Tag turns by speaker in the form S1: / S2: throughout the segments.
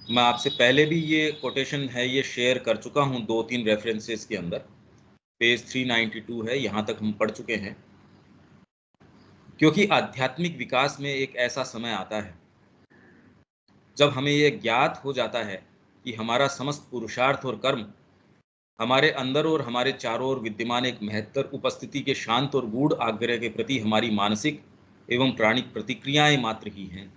S1: मैं आपसे पहले भी ये कोटेशन है ये शेयर कर चुका हूँ 2-3 रेफरेंसेस के अंदर। पेज 392 है, यहाँ तक हम पढ़ चुके हैं। क्योंकि आध्यात्मिक विकास में एक ऐसा समय आता है जब हमें ये ज्ञात हो जाता है कि हमारा समस्त पुरुषार्थ और कर्म हमारे अंदर और हमारे चारों ओर विद्यमान एक महत्तर उपस्थिति के शांत और गूढ़ आग्रह के प्रति हमारी मानसिक एवं प्राणिक प्रतिक्रियाएं मात्र ही हैं।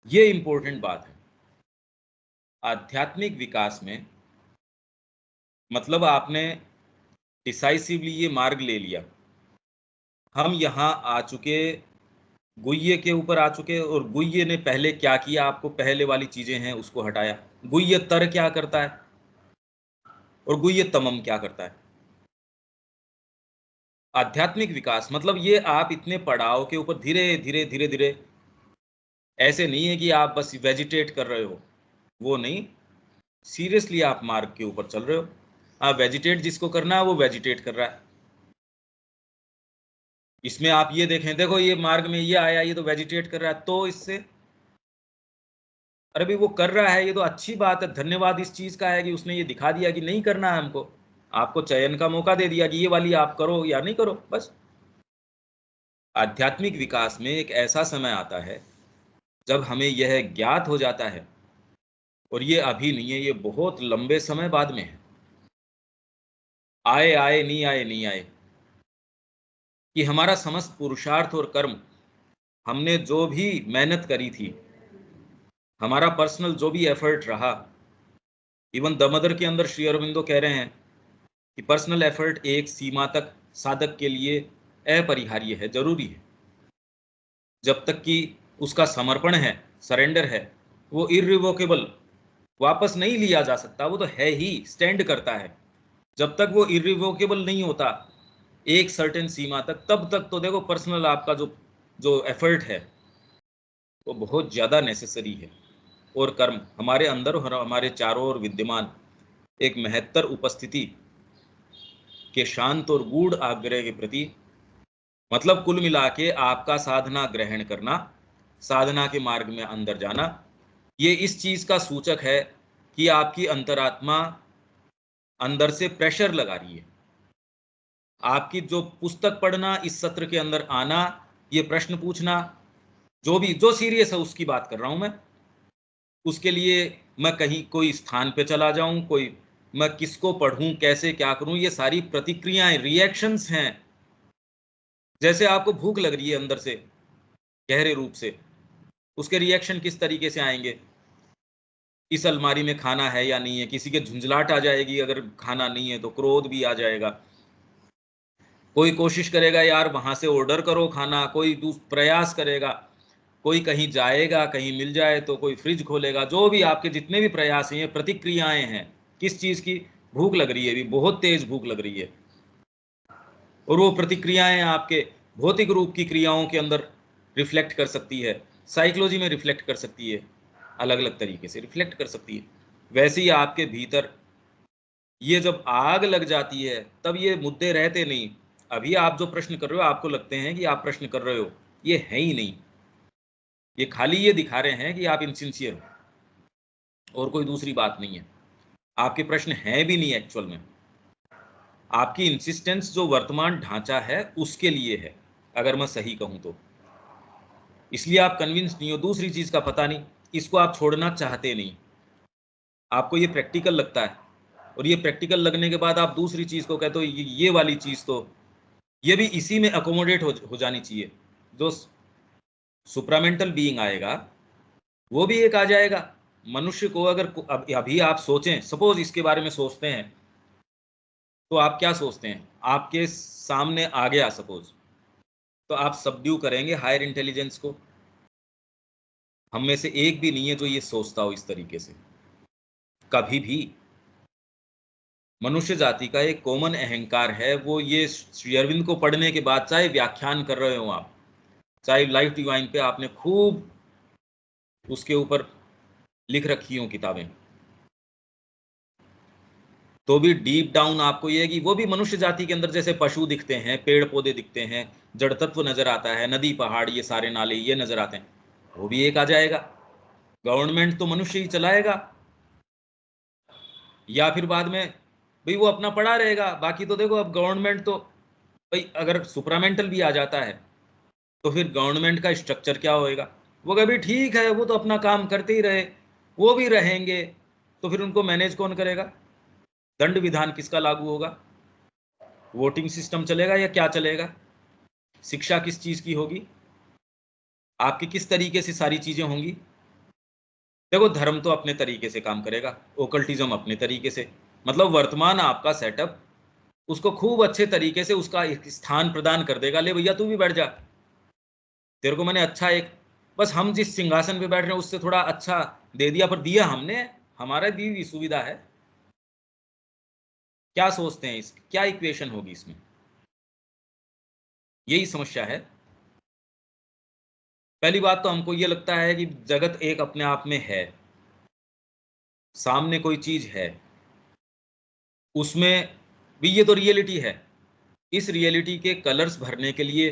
S1: ये इंपॉर्टेंट बात है। आध्यात्मिक विकास में मतलब आपने डिसाइसिवली ये मार्ग ले लिया, हम यहाँ आ चुके, गुह्य के ऊपर आ चुके, और गुह्य ने पहले क्या किया, आपको पहले वाली चीजें हैं उसको हटाया। गुह्य तर क्या करता है और गुह्य तमम क्या करता है। आध्यात्मिक विकास मतलब ये आप इतने पड़ाव के ऊपर धीरे धीरे धीरे धीरे, ऐसे नहीं है कि आप बस वेजिटेट कर रहे हो, वो नहीं, सीरियसली आप मार्ग के ऊपर चल रहे हो। आप वेजिटेट जिसको करना है वो वेजिटेट कर रहा है। इसमें आप ये देखें, देखो ये मार्ग में ये आया, ये तो वेजिटेट कर रहा है, तो इससे अरे भाई वो कर रहा है, ये तो अच्छी बात है, धन्यवाद इस चीज का है कि उसने ये दिखा दिया कि नहीं करना है हमको, आपको चयन का मौका दे दिया कि ये वाली आप करो या नहीं करो, बस। आध्यात्मिक विकास में एक ऐसा समय आता है जब हमें यह ज्ञात हो जाता है, और ये अभी नहीं है, ये बहुत लंबे समय बाद में है, आए आए नहीं आए नहीं आए, कि हमारा समस्त पुरुषार्थ और कर्म, हमने जो भी मेहनत करी थी, हमारा पर्सनल जो भी एफर्ट रहा, इवन दमदर के अंदर श्री अरविंदो कह रहे हैं कि पर्सनल एफर्ट एक सीमा तक साधक के लिए अपरिहार्य है, जरूरी है। जब तक कि उसका समर्पण है, सरेंडर है, वो इरिवोकेबल, वापस नहीं लिया जा सकता, वो तो है ही, स्टैंड करता है। जब तक वो इरिवोकेबल नहीं होता एक सर्टेन सीमा तक, तब तक तो देखो पर्सनल आपका जो जो एफर्ट है वो बहुत ज़्यादा नेसेसरी है। और कर्म हमारे अंदर और हमारे चारों ओर विद्यमान एक महत्तर उपस्थिति के शांत और गूढ़ आग्रह के प्रति, मतलब कुल मिला के आपका साधना ग्रहण करना, साधना के मार्ग में अंदर जाना, ये इस चीज का सूचक है कि आपकी अंतरात्मा अंदर से प्रेशर लगा रही है। आपकी जो पुस्तक पढ़ना, इस सत्र के अंदर आना, ये प्रश्न पूछना, जो भी जो सीरियस है उसकी बात कर रहा हूं मैं, उसके लिए मैं कहीं कोई स्थान पे चला जाऊं, कोई मैं किसको पढ़ूं, कैसे क्या करूं, ये सारी प्रतिक्रियाएं, रिएक्शंस हैं। जैसे आपको भूख लग रही है अंदर से गहरे रूप से, उसके रिएक्शन किस तरीके से आएंगे, इस अलमारी में खाना है या नहीं है, किसी के झुंझलाहट आ जाएगी, अगर खाना नहीं है तो क्रोध भी आ जाएगा। कोई कोशिश करेगा यार वहां से ऑर्डर करो खाना, कोई प्रयास करेगा, कोई कहीं जाएगा, कहीं मिल जाए तो कोई फ्रिज खोलेगा, जो भी आपके जितने भी प्रयास हैं, ये प्रतिक्रियाएं हैं किस चीज की, भूख लग रही है, भी बहुत तेज भूख लग रही है। और वो प्रतिक्रियाएं आपके भौतिक रूप की क्रियाओं के अंदर रिफ्लेक्ट कर सकती है, साइकोलॉजी में रिफ्लेक्ट कर सकती है, अलग अलग तरीके से रिफ्लेक्ट कर सकती है। वैसे ही आपके भीतर ये जब आग लग जाती है तब ये मुद्दे रहते नहीं। अभी आप जो प्रश्न कर रहे हो, आपको लगते हैं कि आप प्रश्न कर रहे हो, ये है ही नहीं, ये खाली ये दिखा रहे हैं कि आप इनसिंसियर हो, और कोई दूसरी बात नहीं है। आपके प्रश्न हैं भी नहीं एक्चुअल में, आपकी इंसिस्टेंस जो वर्तमान ढांचा है उसके लिए है, अगर मैं सही कहूं तो। इसलिए आप कन्विंस नहीं हो, दूसरी चीज का पता नहीं, इसको आप छोड़ना चाहते नहीं, आपको ये प्रैक्टिकल लगता है, और ये प्रैक्टिकल लगने के बाद आप दूसरी चीज को कहते हो ये वाली चीज तो ये भी इसी में अकोमोडेट हो जानी चाहिए। जो सुप्रामेंटल बीइंग आएगा वो भी एक आ जाएगा। मनुष्य को अगर अभी आप सोचें, सपोज इसके बारे में सोचते हैं, तो आप क्या सोचते हैं, आपके सामने आ गया सपोज, तो आप सबड्यू करेंगे हायर इंटेलिजेंस को। हम में से एक भी नहीं है जो ये सोचता हो इस तरीके से, कभी भी। मनुष्य जाति का एक कॉमन अहंकार है, वो ये श्री अरविंद को पढ़ने के बाद, चाहे व्याख्यान कर रहे हो आप, चाहे लाइफ डिवाइन पे आपने खूब उसके ऊपर लिख रखी हो किताबें, तो भी डीप डाउन आपको ये है कि वो भी मनुष्य जाति के अंदर जैसे पशु दिखते हैं, पेड़ पौधे दिखते हैं, जड़ तत्व नजर आता है, नदी पहाड़ ये सारे नाले ये नजर आते हैं, वो भी एक आ जाएगा। गवर्नमेंट तो मनुष्य ही चलाएगा, या फिर बाद में भाई वो अपना पड़ा रहेगा। बाकी तो देखो अब गवर्नमेंट तो भाई अगर सुपरामेंटल भी आ जाता है तो फिर गवर्नमेंट का स्ट्रक्चर क्या होएगा? वो कभी ठीक है, वो तो अपना काम करते ही रहे, वो भी रहेंगे, तो फिर उनको मैनेज कौन करेगा? दंड विधान किसका लागू होगा? वोटिंग सिस्टम चलेगा या क्या चलेगा? शिक्षा किस चीज की होगी? आपकी किस तरीके से सारी चीजें होंगी? देखो धर्म तो अपने तरीके से काम करेगा, ओकल्टिज्म अपने तरीके से, मतलब वर्तमान आपका सेटअप उसको खूब अच्छे तरीके से उसका एक स्थान प्रदान कर देगा। ले भैया तू भी बैठ जा, तेरे को मैंने अच्छा एक, बस हम जिस सिंहासन पे बैठ रहे हैं उससे थोड़ा अच्छा दे दिया, पर दिया हमने, हमारा दी हुई सुविधा है। क्या सोचते हैं, इस क्या इक्वेशन होगी इसमें? यही समस्या है। पहली बात तो हमको ये लगता है कि जगत एक अपने आप में है, सामने कोई चीज है, उसमें भी ये तो रियलिटी है। इस रियलिटी के कलर्स भरने के लिए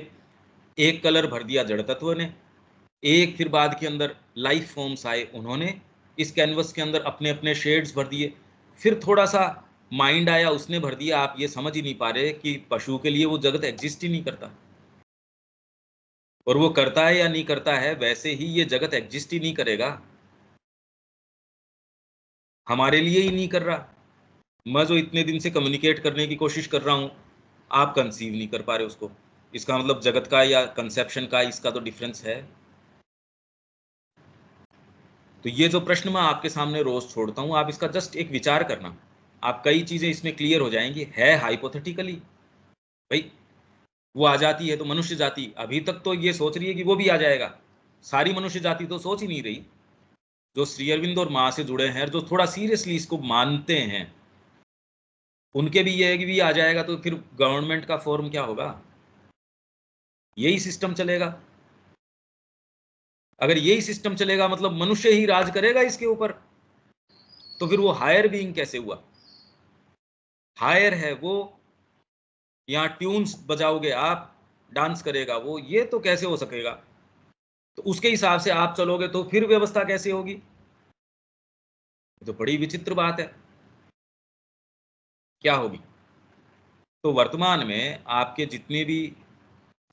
S1: एक कलर भर दिया जड़ तत्व ने, एक फिर बाद के अंदर लाइफ फॉर्म्स आए, उन्होंने इस कैनवस के अंदर अपने अपने शेड्स भर दिए, फिर थोड़ा सा माइंड आया उसने भर दिया। आप ये समझ ही नहीं पा रहे कि पशु के लिए वो जगत एग्जिस्ट ही नहीं करता, और वो करता है या नहीं करता है, वैसे ही ये जगत एग्जिस्ट ही नहीं करेगा, हमारे लिए ही नहीं कर रहा। मैं जो इतने दिन से कम्युनिकेट करने की कोशिश कर रहा हूँ, आप कंसीव नहीं कर पा रहे उसको। इसका मतलब जगत का या कंसेप्शन का इसका तो डिफरेंस है। तो ये जो प्रश्न मैं आपके सामने रोज छोड़ता हूँ, आप इसका जस्ट एक विचार करना, आप कई चीजें इसमें क्लियर हो जाएंगी। है हाइपोथेटिकली, भाई वो आ जाती है तो मनुष्य जाति अभी तक तो ये सोच रही है कि वो भी आ जाएगा, सारी मनुष्य जाति तो सोच ही नहीं रही। जो श्री अरविंद और माँ से जुड़े हैं, जो थोड़ा सीरियसली इसको मानते हैं, उनके भी ये है कि भी आ जाएगा, तो फिर गवर्नमेंट का फॉर्म क्या होगा? यही सिस्टम चलेगा। अगर यही सिस्टम चलेगा मतलब मनुष्य ही राज करेगा इसके ऊपर, तो फिर वो हायर बीइंग कैसे हुआ? हायर है वो, यहाँ ट्यून्स बजाओगे आप, डांस करेगा वो, ये तो कैसे हो सकेगा? तो उसके हिसाब से आप चलोगे तो फिर व्यवस्था कैसे होगी? ये तो बड़ी विचित्र बात है। क्या होगी? तो वर्तमान में आपके जितने भी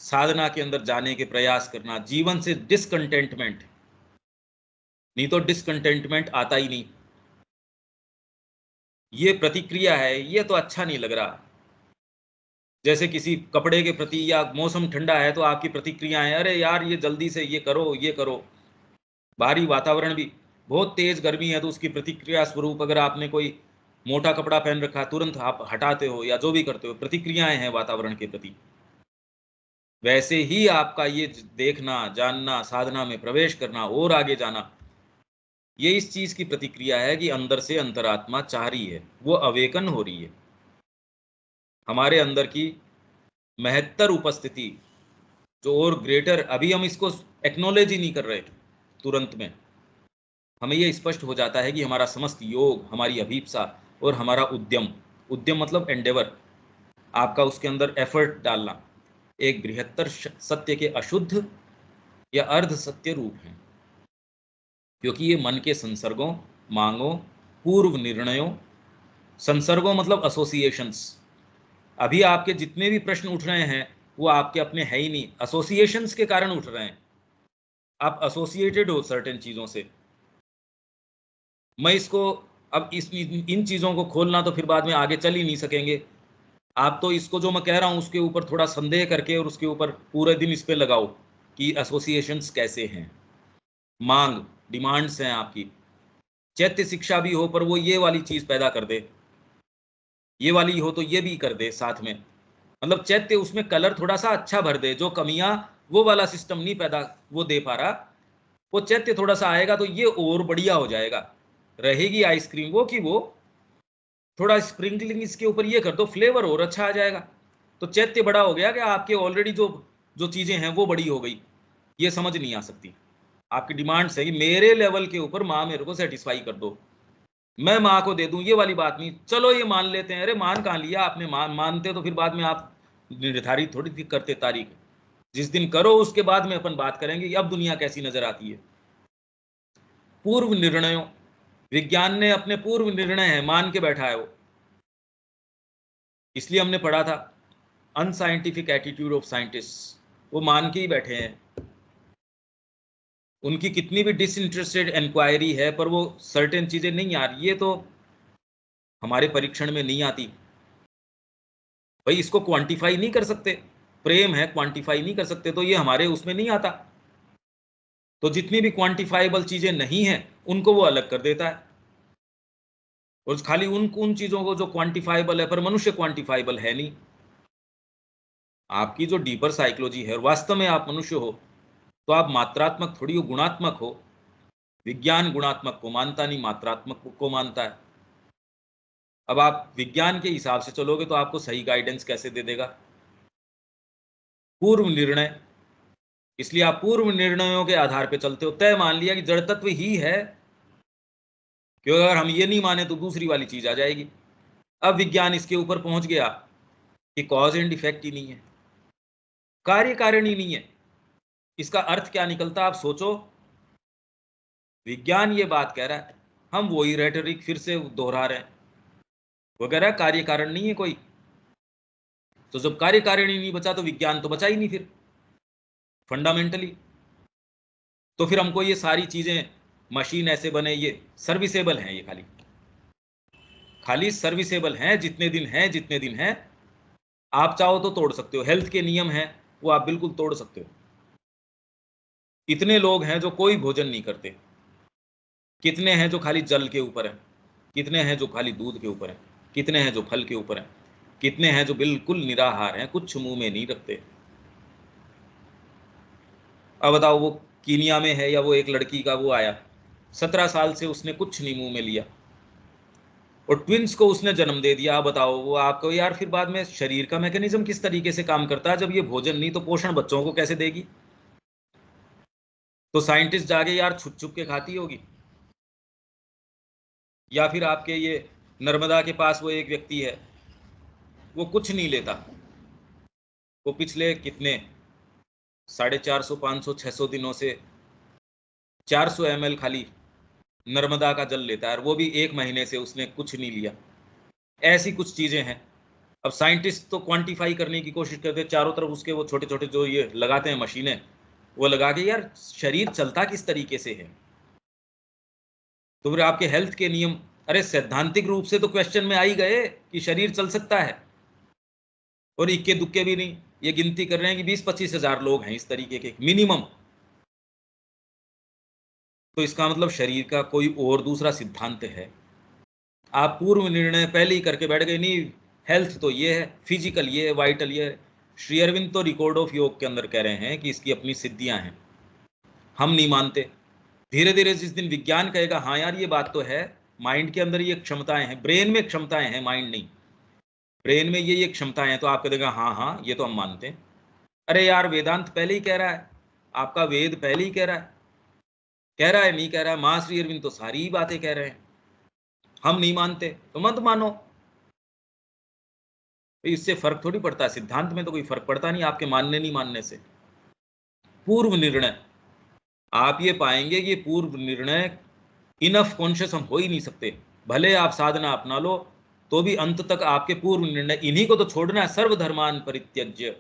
S1: साधना के अंदर जाने के प्रयास करना, जीवन से डिसकंटेंटमेंट, नहीं तो डिसकंटेंटमेंट आता ही नहीं। ये प्रतिक्रिया है, ये तो अच्छा नहीं लग रहा। जैसे किसी कपड़े के प्रति, या मौसम ठंडा है तो आपकी प्रतिक्रियाएं, अरे यार ये जल्दी से ये करो ये करो। बाहरी वातावरण भी बहुत तेज गर्मी है तो उसकी प्रतिक्रिया स्वरूप अगर आपने कोई मोटा कपड़ा पहन रखा है, तुरंत आप हटाते हो या जो भी करते हो, प्रतिक्रियाएं हैं वातावरण के प्रति। वैसे ही आपका ये देखना, जानना, साधना में प्रवेश करना और आगे जाना, ये इस चीज की प्रतिक्रिया है कि अंदर से अंतरात्मा चाह रही है, वो अवेकन हो रही है। हमारे अंदर की महत्तर उपस्थिति जो और ग्रेटर, अभी हम इसको एक्नॉलेज ही नहीं कर रहे तुरंत में। हमें ये स्पष्ट हो जाता है कि हमारा समस्त योग, हमारी अभीप्सा और हमारा उद्यम, उद्यम मतलब एंडेवर, आपका उसके अंदर एफर्ट डालना, एक बृहत्तर सत्य के अशुद्ध या अर्ध सत्य रूप है। क्योंकि ये मन के संसर्गों, मांगों, पूर्व निर्णयों, संसर्गों मतलब एसोसिएशंस, अभी आपके जितने भी प्रश्न उठ रहे हैं वो आपके अपने है ही नहीं, एसोसिएशंस के कारण उठ रहे हैं। आप एसोसिएटेड हो सर्टेन चीजों से। मैं इसको अब इस इन चीजों को खोलना तो फिर बाद में आगे चल ही नहीं सकेंगे। आप तो इसको जो मैं कह रहा हूं उसके ऊपर थोड़ा संदेह करके और उसके ऊपर पूरे दिन इस पे लगाओ कि एसोसिएशंस कैसे हैं, मांग, डिमांड्स हैं आपकी। चैत्य शिक्षा भी हो पर वो ये वाली चीज पैदा कर दे, ये वाली हो तो ये भी कर दे साथ में, मतलब चैत्य उसमें कलर थोड़ा सा अच्छा भर दे, जो कमियां वो वाला सिस्टम नहीं पैदा वो दे पा रहा, वो चैत्य थोड़ा सा आएगा तो ये और बढ़िया हो जाएगा। रहेगी आइसक्रीम वो कि वो थोड़ा स्प्रिंकलिंग इसके ऊपर ये कर दो, फ्लेवर और अच्छा आ जाएगा। तो चैत्य बड़ा हो गया कि आपके ऑलरेडी जो जो चीजें हैं वो बड़ी हो गई, ये समझ नहीं आ सकती। आपकी डिमांड्स है कि मेरे लेवल के ऊपर माँ मेरे को सेटिस्फाई कर दो, मैं माँ को दे दूं, ये वाली बात नहीं। चलो ये मान लेते हैं, अरे मान कहाँ लिया आपने, मानते तो फिर बाद में आप निर्धारित थोड़ी थी करते तारीख, जिस दिन करो उसके बाद में अपन बात करेंगे कि अब दुनिया कैसी नजर आती है। पूर्व निर्णयों, विज्ञान ने अपने पूर्व निर्णय है मान के बैठा है वो, इसलिए हमने पढ़ा था अनसाइंटिफिक एटीट्यूड ऑफ साइंटिस्ट, वो मान के ही बैठे हैं। उनकी कितनी भी डिसइंटरेस्टेड इंक्वायरी है पर वो सर्टेन चीजें नहीं आ रही, ये तो हमारे परीक्षण में नहीं आती भाई, इसको क्वांटिफाई नहीं कर सकते, प्रेम है क्वांटिफाई नहीं कर सकते, तो ये हमारे उसमें नहीं आता। तो जितनी भी क्वांटिफाइबल चीजें नहीं हैं उनको वो अलग कर देता है, और खाली उन चीजों को जो क्वांटिफाइबल है, पर मनुष्य क्वांटिफाइबल है नहीं। आपकी जो डीपर साइकोलॉजी है और वास्तव में आप मनुष्य हो तो आप मात्रात्मक थोड़ी हो, गुणात्मक हो। विज्ञान गुणात्मक को मानता नहीं, मात्रात्मक को मानता है। अब आप विज्ञान के हिसाब से चलोगे तो आपको सही गाइडेंस कैसे दे देगा? पूर्व निर्णय, इसलिए आप पूर्व निर्णयों के आधार पर चलते हो। तय मान लिया कि जड़ तत्व ही है, क्योंकि अगर हम ये नहीं माने तो दूसरी वाली चीज आ जाएगी। अब विज्ञान इसके ऊपर पहुंच गया कि कॉज एंड इफेक्ट ही नहीं है, कार्य कारण ही नहीं है। इसका अर्थ क्या निकलता, आप सोचो। विज्ञान ये बात कह रहा है, हम वही रेटरिक फिर से दोहरा रहे हैं, वो कह रहा है कार्य कारण नहीं है कोई। तो जब कार्य कारण ही नहीं बचा तो विज्ञान तो बचा ही नहीं फिर फंडामेंटली। तो फिर हमको ये सारी चीजें, मशीन ऐसे बने, ये सर्विसेबल हैं, ये खाली खाली सर्विसेबल हैं, जितने दिन हैं जितने दिन हैं। आप चाहो तो तोड़ सकते हो, हेल्थ के नियम हैं वो आप बिल्कुल तोड़ सकते हो। इतने लोग हैं जो कोई भोजन नहीं करते, कितने हैं जो खाली जल के ऊपर है, कितने हैं जो खाली दूध के ऊपर है, कितने हैं जो फल के ऊपर है, कितने हैं जो बिल्कुल निराहार हैं, कुछ मुंह में नहीं रखते। अब बताओ, वो कीनिया में है, या वो एक लड़की का वो आया 17 साल से उसने कुछ नहीं मुंह में लिया और ट्विंस को उसने जन्म दे दिया। अब बताओ, वो आपको यार फिर बाद में शरीर का मैकेनिज्म किस तरीके से काम करता है, जब ये भोजन नहीं तो पोषण बच्चों को कैसे देगी? तो साइंटिस्ट जाके यार छुप छुप के खाती होगी। या फिर आपके ये नर्मदा के पास वो एक व्यक्ति है, वो कुछ नहीं लेता, वो पिछले कितने 450 500 600 दिनों से 400 ml खाली नर्मदा का जल लेता है, और वो भी 1 महीने से उसने कुछ नहीं लिया। ऐसी कुछ चीजें हैं। अब साइंटिस्ट तो क्वांटिफाई करने की कोशिश करते हैं, चारों तरफ उसके वो छोटे छोटे जो ये लगाते हैं मशीनें, वो लगा के यार शरीर चलता किस तरीके से है। तो फिर आपके हेल्थ के नियम, अरे सैद्धांतिक रूप से तो क्वेश्चन में आ ही गए कि शरीर चल सकता है, और इक्के दुक्के भी नहीं। ये गिनती कर रहे हैं कि 20-25 हजार लोग हैं इस तरीके के मिनिमम। तो इसका मतलब शरीर का कोई और दूसरा सिद्धांत है। आप पूर्व निर्णय पहले ही करके बैठ गए, नहीं हेल्थ तो ये है, फिजिकल ये है, वाइटल ये है। श्री अरविंद तो रिकॉर्ड ऑफ योग के अंदर कह रहे हैं कि इसकी अपनी सिद्धियां हैं, हम नहीं मानते। धीरे धीरे जिस दिन विज्ञान कहेगा हाँ यार ये बात तो है, माइंड के अंदर ये क्षमताएं हैं, ब्रेन में क्षमताएं हैं, माइंड नहीं, ब्रेन में ये क्षमताएं हैं, तो आप कह देगा हाँ हाँ ये तो हम मानते हैं। अरे यार वेदांत पहले ही कह रहा है, आपका वेद पहले ही कह रहा है नहीं कह रहा है, मां श्री अरविंद तो सारी ही बातें कह रहे हैं, हम नहीं मानते तो मत मानो। तो इससे फर्क थोड़ी पड़ता है, सिद्धांत में तो कोई फर्क पड़ता नहीं आपके मानने नहीं मानने से। पूर्व निर्णय, आप ये पाएंगे कि पूर्व निर्णय इनफ कॉन्शियस हम हो ही नहीं सकते, भले आप साधना अपना लो तो भी अंत तक आपके पूर्व निर्णय, इन्हीं को तो छोड़ना है। सर्वधर्मान परित्यज्य,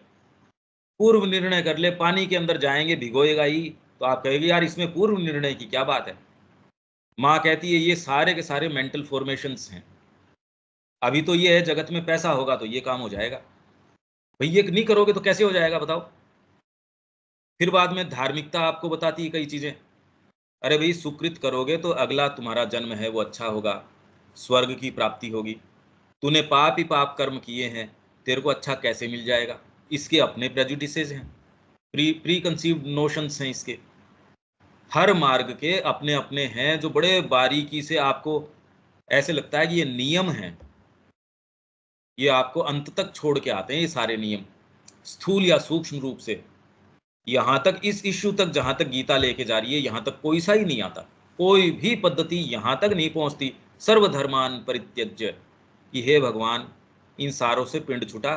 S1: पूर्व निर्णय कर ले, पानी के अंदर जाएंगे भिगोएगा ही, तो आप कहेंगे यार इसमें पूर्व निर्णय की क्या बात है। माँ कहती है ये सारे के सारे मेंटल फॉर्मेशंस हैं, अभी तो ये है जगत में पैसा होगा तो ये काम हो जाएगा, भाई ये नहीं करोगे तो कैसे हो जाएगा बताओ। फिर बाद में धार्मिकता आपको बताती है कई चीजें, अरे भाई सुकृत करोगे तो अगला तुम्हारा जन्म है वो अच्छा होगा, स्वर्ग की प्राप्ति होगी। तूने पाप ही पाप कर्म किए हैं, तेरे को अच्छा कैसे मिल जाएगा? इसके अपने प्रेजुडिसेस हैं, प्री कंसीव्ड नोशंस हैं इसके। हर मार्ग के अपने अपने हैं जो बड़े बारीकी से आपको ऐसे लगता है कि ये नियम हैं, ये आपको अंत तक छोड़ के आते हैं ये सारे नियम, स्थूल या सूक्ष्म रूप से। यहां तक इस इश्यू तक जहां तक गीता लेके जा रही है, यहां तक कोई सा ही नहीं आता, कोई भी पद्धति यहां तक नहीं पहुंचती। सर्वधर्मान परित्यज्य, कि हे भगवान इन सारों से पिंड छुटा।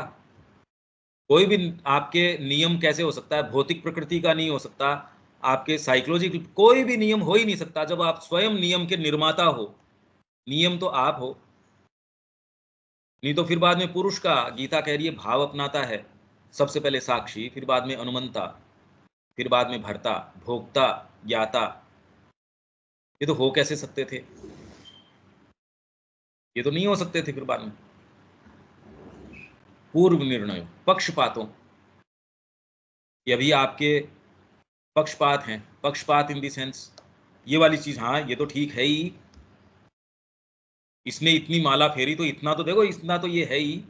S1: कोई भी आपके नियम कैसे हो सकता है, भौतिक प्रकृति का नहीं हो सकता, आपके साइकोलॉजिकल कोई भी नियम हो ही नहीं सकता जब आप स्वयं नियम के निर्माता हो। नियम तो आप हो, नहीं तो फिर बाद में पुरुष का, गीता कह रही है, भाव अपनाता है। सबसे पहले साक्षी, फिर बाद में अनुमंता, फिर बाद में भर्ता, भोक्ता, ज्ञाता। ये तो हो कैसे सकते थे? ये तो नहीं हो सकते थे फिर बाद में। पूर्व निर्णय, पक्षपातों, ये भी आपके पक्षपात हैं। पक्षपात इन दी सेंस ये वाली चीज, हाँ ये तो ठीक है ही, इसने इतनी माला फेरी तो इतना तो देखो, इतना तो ये है ही,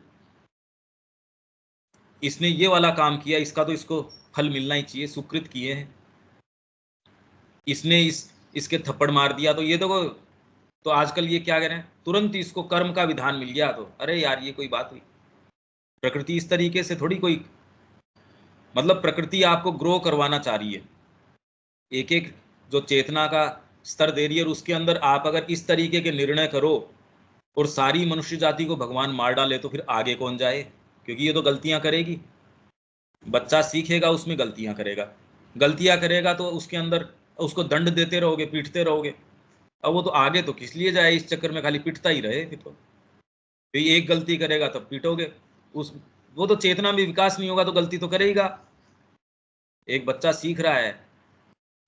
S1: इसने ये वाला काम किया, इसका तो इसको फल मिलना ही चाहिए, सुकृत किए हैं। इसने इसके थप्पड़ मार दिया तो ये देखो, तो आजकल ये क्या कह रहे हैं, तुरंत इसको कर्म का विधान मिल गया, तो अरे यार ये कोई बात हुई? प्रकृति इस तरीके से थोड़ी कोई, मतलब प्रकृति आपको ग्रो करवाना चाह रही है, एक एक जो चेतना का स्तर दे रही है, और उसके अंदर आप अगर इस तरीके के निर्णय करो और सारी मनुष्य जाति को भगवान मार डाले, तो फिर आगे कौन जाए? क्योंकि ये तो गलतियां करेगी, बच्चा सीखेगा उसमें गलतियां करेगा, गलतियां करेगा तो उसके अंदर उसको दंड देते रहोगे, पीटते रहोगे, अब वो तो आगे तो किस लिए जाए? इस चक्कर में खाली पिटता ही रहे। फिर तो एक गलती करेगा तब पीटोगे, उस वो तो चेतना में विकास नहीं होगा तो गलती तो करेगा। एक बच्चा सीख रहा है,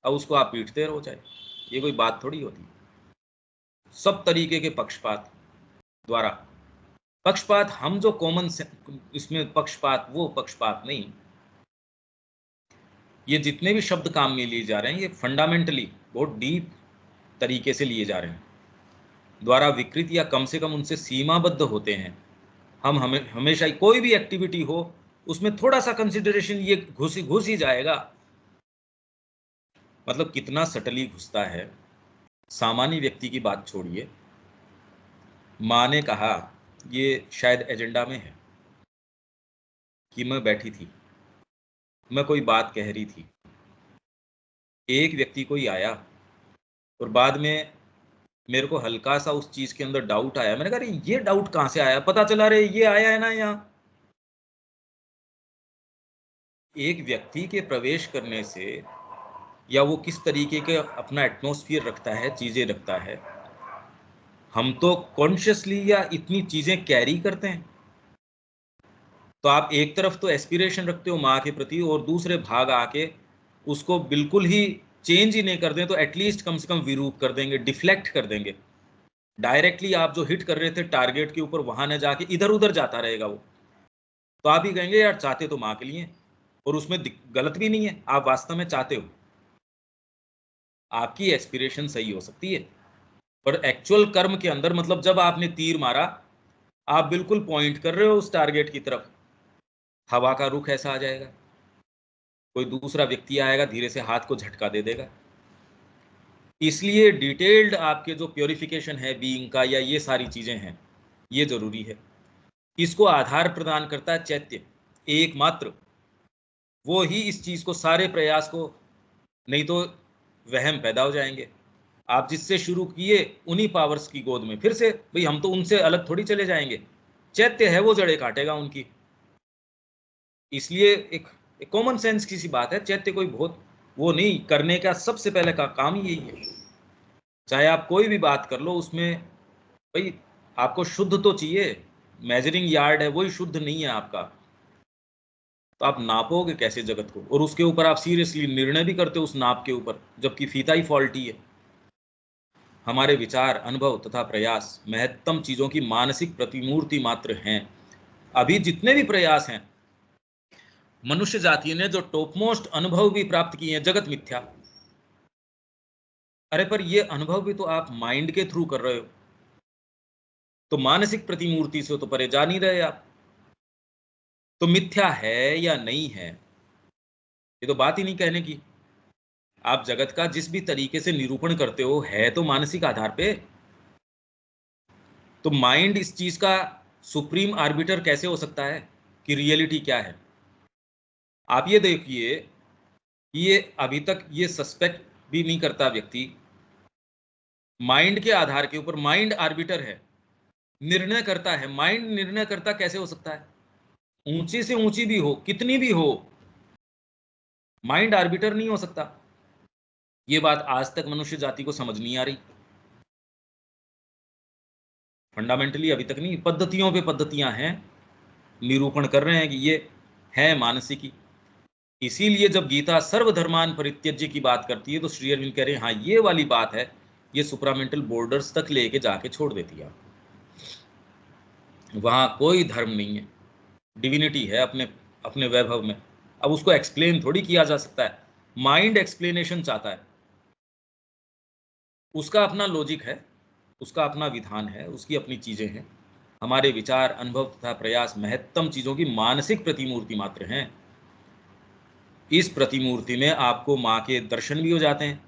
S1: अब उसको आप पीटते रहो चाहे, ये कोई बात थोड़ी होती। सब तरीके के पक्षपात द्वारा, पक्षपात हम जो कॉमन इसमें पक्षपात, वो पक्षपात नहीं। ये जितने भी शब्द काम में लिए जा रहे हैं, ये फंडामेंटली बहुत डीप तरीके से लिए जा रहे हैं, द्वारा विकृत या कम से कम उनसे सीमाबद्ध होते हैं। हम हमें हमेशा कोई भी एक्टिविटी हो उसमें थोड़ा सा कंसिडरेशन ये घुस ही जाएगा। मतलब कितना सटली घुसता है। सामान्य व्यक्ति की बात छोड़िए, माँ ने कहा, ये शायद एजेंडा में है, कि मैं बैठी थी, मैं कोई बात कह रही थी, एक व्यक्ति कोई आया और बाद में मेरे को हल्का सा उस चीज के अंदर डाउट आया। मैंने कहा अरे ये डाउट कहाँ से आया? पता चला रे ये आया है ना यहाँ। एक व्यक्ति के प्रवेश करने से, या वो किस तरीके के अपना एटमॉस्फेयर रखता है, चीजें रखता है, हम तो कॉन्शियसली या इतनी चीजें कैरी करते हैं। तो आप एक तरफ तो एस्पिरेशन रखते हो माँ के प्रति, और दूसरे भाग आके उसको बिल्कुल ही चेंज ही नहीं कर दें, तो एटलीस्ट कम से कम विरूप कर देंगे, डिफ्लेक्ट कर देंगे। डायरेक्टली आप जो हिट कर रहे थे टारगेट के ऊपर, वहां न जाके इधर उधर जाता रहेगा वो, तो आप ही कहेंगे यार चाहते तो माँ के लिए, और उसमें गलत भी नहीं है, आप वास्तव में चाहते हो, आपकी एस्पिरेशन सही हो सकती है, पर एक्चुअल कर्म के अंदर, मतलब जब आपने तीर मारा, आप बिल्कुल पॉइंट कर रहे हो उस टारगेट की तरफ, हवा का रुख ऐसा आ जाएगा, कोई दूसरा व्यक्ति आएगा, धीरे से हाथ को झटका दे देगा। इसलिए डिटेल्ड आपके जो प्योरिफिकेशन है बीइंग का, या ये सारी चीजें हैं, ये जरूरी है। इसको आधार प्रदान करता है चैत्य एकमात्र, वो ही इस चीज को, सारे प्रयास को, नहीं तो वहम पैदा हो जाएंगे। आप जिससे शुरू किए उन्हीं पावर्स की गोद में फिर से, भाई हम तो उनसे अलग थोड़ी चले जाएंगे, चैत्य है वो जड़ें काटेगा उनकी। इसलिए एक कॉमन सेंस की सी बात है, चैत्य कोई बहुत वो नहीं, करने का सबसे पहले का काम ही यही है। चाहे आप कोई भी बात कर लो उसमें, भाई आपको शुद्ध तो चाहिए, मेजरिंग यार्ड है वही शुद्ध नहीं है आपका, तो आप नापोगे कैसे जगत को? और उसके ऊपर आप सीरियसली निर्णय भी करते हो उस नाप के ऊपर, जबकि फीता ही फॉल्टी है। हमारे विचार, अनुभव तथा प्रयास महत्तम चीजों की मानसिक प्रतिमूर्ति मात्र हैं। अभी जितने भी प्रयास हैं, मनुष्य जाति ने जो टॉपमोस्ट अनुभव भी प्राप्त किए हैं, जगत मिथ्या। अरे पर ये अनुभव भी तो आप माइंड के थ्रू कर रहे हो, तो मानसिक प्रतिमूर्ति से तो परे जा नहीं रहे आप। तो मिथ्या है या नहीं है, ये तो बात ही नहीं कहने की। आप जगत का जिस भी तरीके से निरूपण करते हो, है तो मानसिक आधार पे। तो माइंड इस चीज का सुप्रीम आर्बिटर कैसे हो सकता है कि रियलिटी क्या है? आप ये देखिए, ये अभी तक ये सस्पेक्ट भी नहीं करता व्यक्ति, माइंड के आधार के ऊपर, माइंड आर्बिटर है, निर्णय करता है। माइंड निर्णय करता कैसे हो सकता है? ऊंची से ऊंची भी हो, कितनी भी हो, माइंड आर्बिटर नहीं हो सकता। ये बात आज तक मनुष्य जाति को समझ नहीं आ रही, फंडामेंटली अभी तक नहीं। पद्धतियों पे पद्धतियां हैं, निरूपण कर रहे हैं कि ये है मानसिकी। इसीलिए जब गीता सर्वधर्मान परित्यज्य की बात करती है तो श्री अरविंद कह रहे हैं हाँ ये वाली बात है, ये सुप्रामेंटल बॉर्डर्स तक लेके जाके छोड़ देती है। वहां कोई धर्म नहीं है, डिविनिटी है अपने अपने वैभव में। अब उसको एक्सप्लेन थोड़ी किया जा सकता है, माइंड एक्सप्लेनेशन चाहता है, उसका अपना लॉजिक है, उसका अपना विधान है, उसकी अपनी चीजें हैं। हमारे विचार, अनुभव तथा प्रयास महत्तम चीजों की मानसिक प्रतिमूर्ति मात्र हैं। इस प्रतिमूर्ति में आपको माँ के दर्शन भी हो जाते हैं,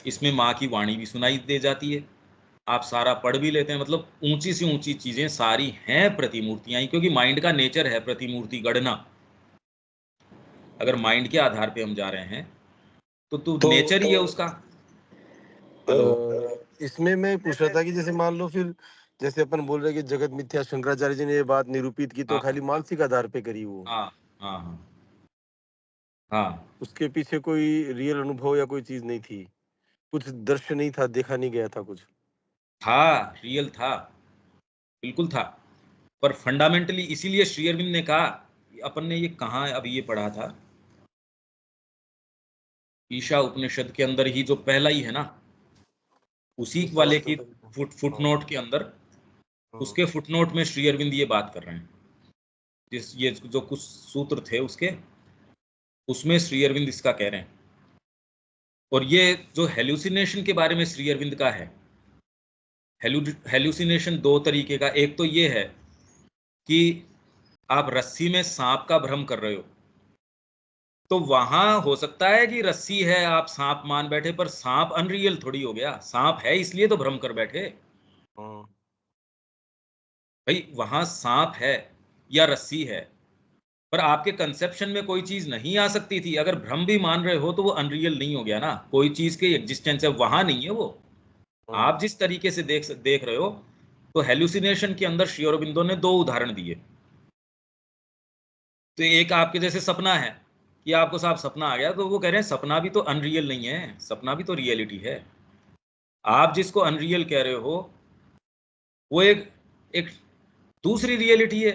S1: इसमें माँ की वाणी भी सुनाई दे जाती है, आप सारा पढ़ भी लेते हैं। मतलब ऊंची से ऊंची चीजें सारी हैं प्रतिमूर्तियां ही, क्योंकि माइंड का नेचर है प्रतिमूर्ति गढ़ना। अगर माइंड के आधार पे हम जा रहे हैं तो नेचर ही है उसका। हेलो।
S2: इसमें मैं पूछ रहा था कि जैसे मान लो फिर जैसे अपन बोल रहे हैं कि जगत मिथ्या, शंकराचार्य जी ने ये बात निरूपित की तो
S1: हाँ
S2: खाली मानसिक आधार पे करी वो,
S1: हाँ हाँ हाँ हाँ।
S2: उसके पीछे कोई रियल अनुभव या कोई चीज नहीं थी, कुछ दृश्य नहीं था, देखा नहीं गया था कुछ।
S1: था, रियल था, बिल्कुल था। पर फंडामेंटली इसीलिए श्री अरविंद ने कहा, अपन ने ये कहाँ अभी ये पढ़ा था, ईशा उपनिषद के अंदर ही जो पहला ही है ना, उसी वाले की फुटनोट के अंदर, उसके फुटनोट में श्री अरविंद ये बात कर रहे हैं। ये जो कुछ सूत्र थे उसके, उसमें श्री अरविंद इसका कह रहे हैं। और ये जो हेल्यूसिनेशन के बारे में श्री अरविंद का है, हेल्यूसिनेशन दो तरीके का, एक तो ये है कि आप रस्सी में सांप का भ्रम कर रहे हो, तो वहां हो सकता है कि रस्सी है आप सांप मान बैठे, पर सांप अनरियल थोड़ी हो गया, सांप है इसलिए तो भ्रम कर बैठे। भाई वहां सांप है या रस्सी है, पर आपके कंसेप्शन में कोई चीज नहीं आ सकती थी। अगर भ्रम भी मान रहे हो तो वो अनरियल नहीं हो गया ना, कोई चीज की एग्जिस्टेंस है, वहां नहीं है वो। आप जिस तरीके से देख रहे हो, तो हेल्यूसिनेशन के अंदर श्री अरबिंदो ने दो उदाहरण दिए। तो एक आपके जैसे सपना है कि आपको साफ सपना आ गया, तो वो कह रहे हैं सपना भी तो अनरियल नहीं है, सपना भी तो रियलिटी है। आप जिसको अनरियल कह रहे हो वो एक एक दूसरी रियलिटी है।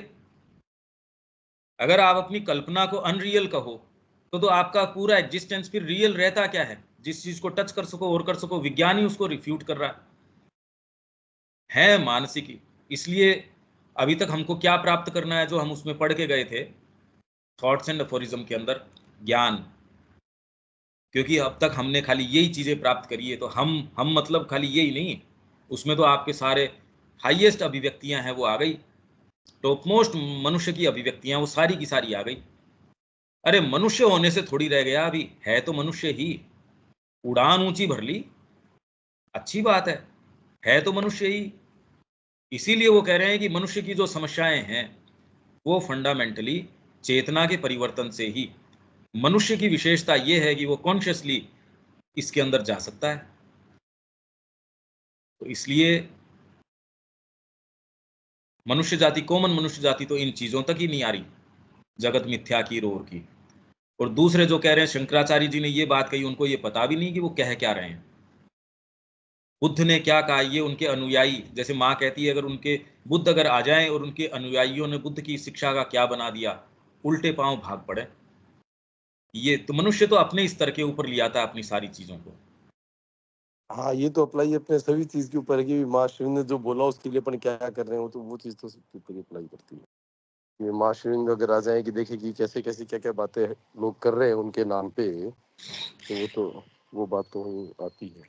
S1: अगर आप अपनी कल्पना को अनरियल कहो तो आपका पूरा एग्जिस्टेंस फिर रियल रहता क्या है? जिस चीज को टच कर सको और कर सको, विज्ञान ही उसको रिफ्यूट कर रहा है मानसिक। इसलिए अभी तक हमको क्या प्राप्त करना है, जो हम उसमें पढ़ के गए थे थॉट्स एंड अफोरिज्म के अंदर, ज्ञान। क्योंकि अब तक हमने खाली यही चीजें प्राप्त करी है, तो हम मतलब खाली यही नहीं, उसमें तो आपके सारे हाईएस्ट अभिव्यक्तियां हैं वो आ गई, टॉप मोस्ट मनुष्य की अभिव्यक्तियां वो सारी की सारी आ गई। अरे मनुष्य होने से थोड़ी रह गया, अभी है तो मनुष्य ही। उड़ान ऊंची भर ली, अच्छी बात है तो मनुष्य ही। इसीलिए वो कह रहे हैं कि मनुष्य की जो समस्याएं हैं वो फंडामेंटली चेतना के परिवर्तन से ही। मनुष्य की विशेषता ये है कि वो कॉन्शियसली इसके अंदर जा सकता है। तो इसलिए मनुष्य जाति, कॉमन मनुष्य जाति तो इन चीजों तक ही नहीं आ रही, जगत मिथ्या की रोर की। और दूसरे जो कह रहे हैं, शंकराचार्य जी ने ये बात कही, उनको ये पता भी नहीं कि वो कह क्या रहे हैं। बुद्ध ने क्या कहा, ये उनके अनुयायी, जैसे माँ कहती है अगर उनके बुद्ध अगर आ जाएं और उनके अनुयायियों ने बुद्ध की शिक्षा का क्या बना दिया, उल्टे पांव भाग पड़े। ये तो मनुष्य तो अपने स्तर के ऊपर लिया था अपनी सारी चीजों को।
S2: हाँ, ये तो अप्लाई अपने सभी चीज के ऊपर है कि मास्टर ने जो बोला उसके लिए अपन क्या कर रहे हो, तो वो चीज तो सबके ऊपर अप्लाई करती है। ये मास्टर अगर आ जाए कि देखे कि कैसे कैसे क्या क्या बातें लोग कर रहे हैं उनके नाम पे, तो वो बात तो आती है।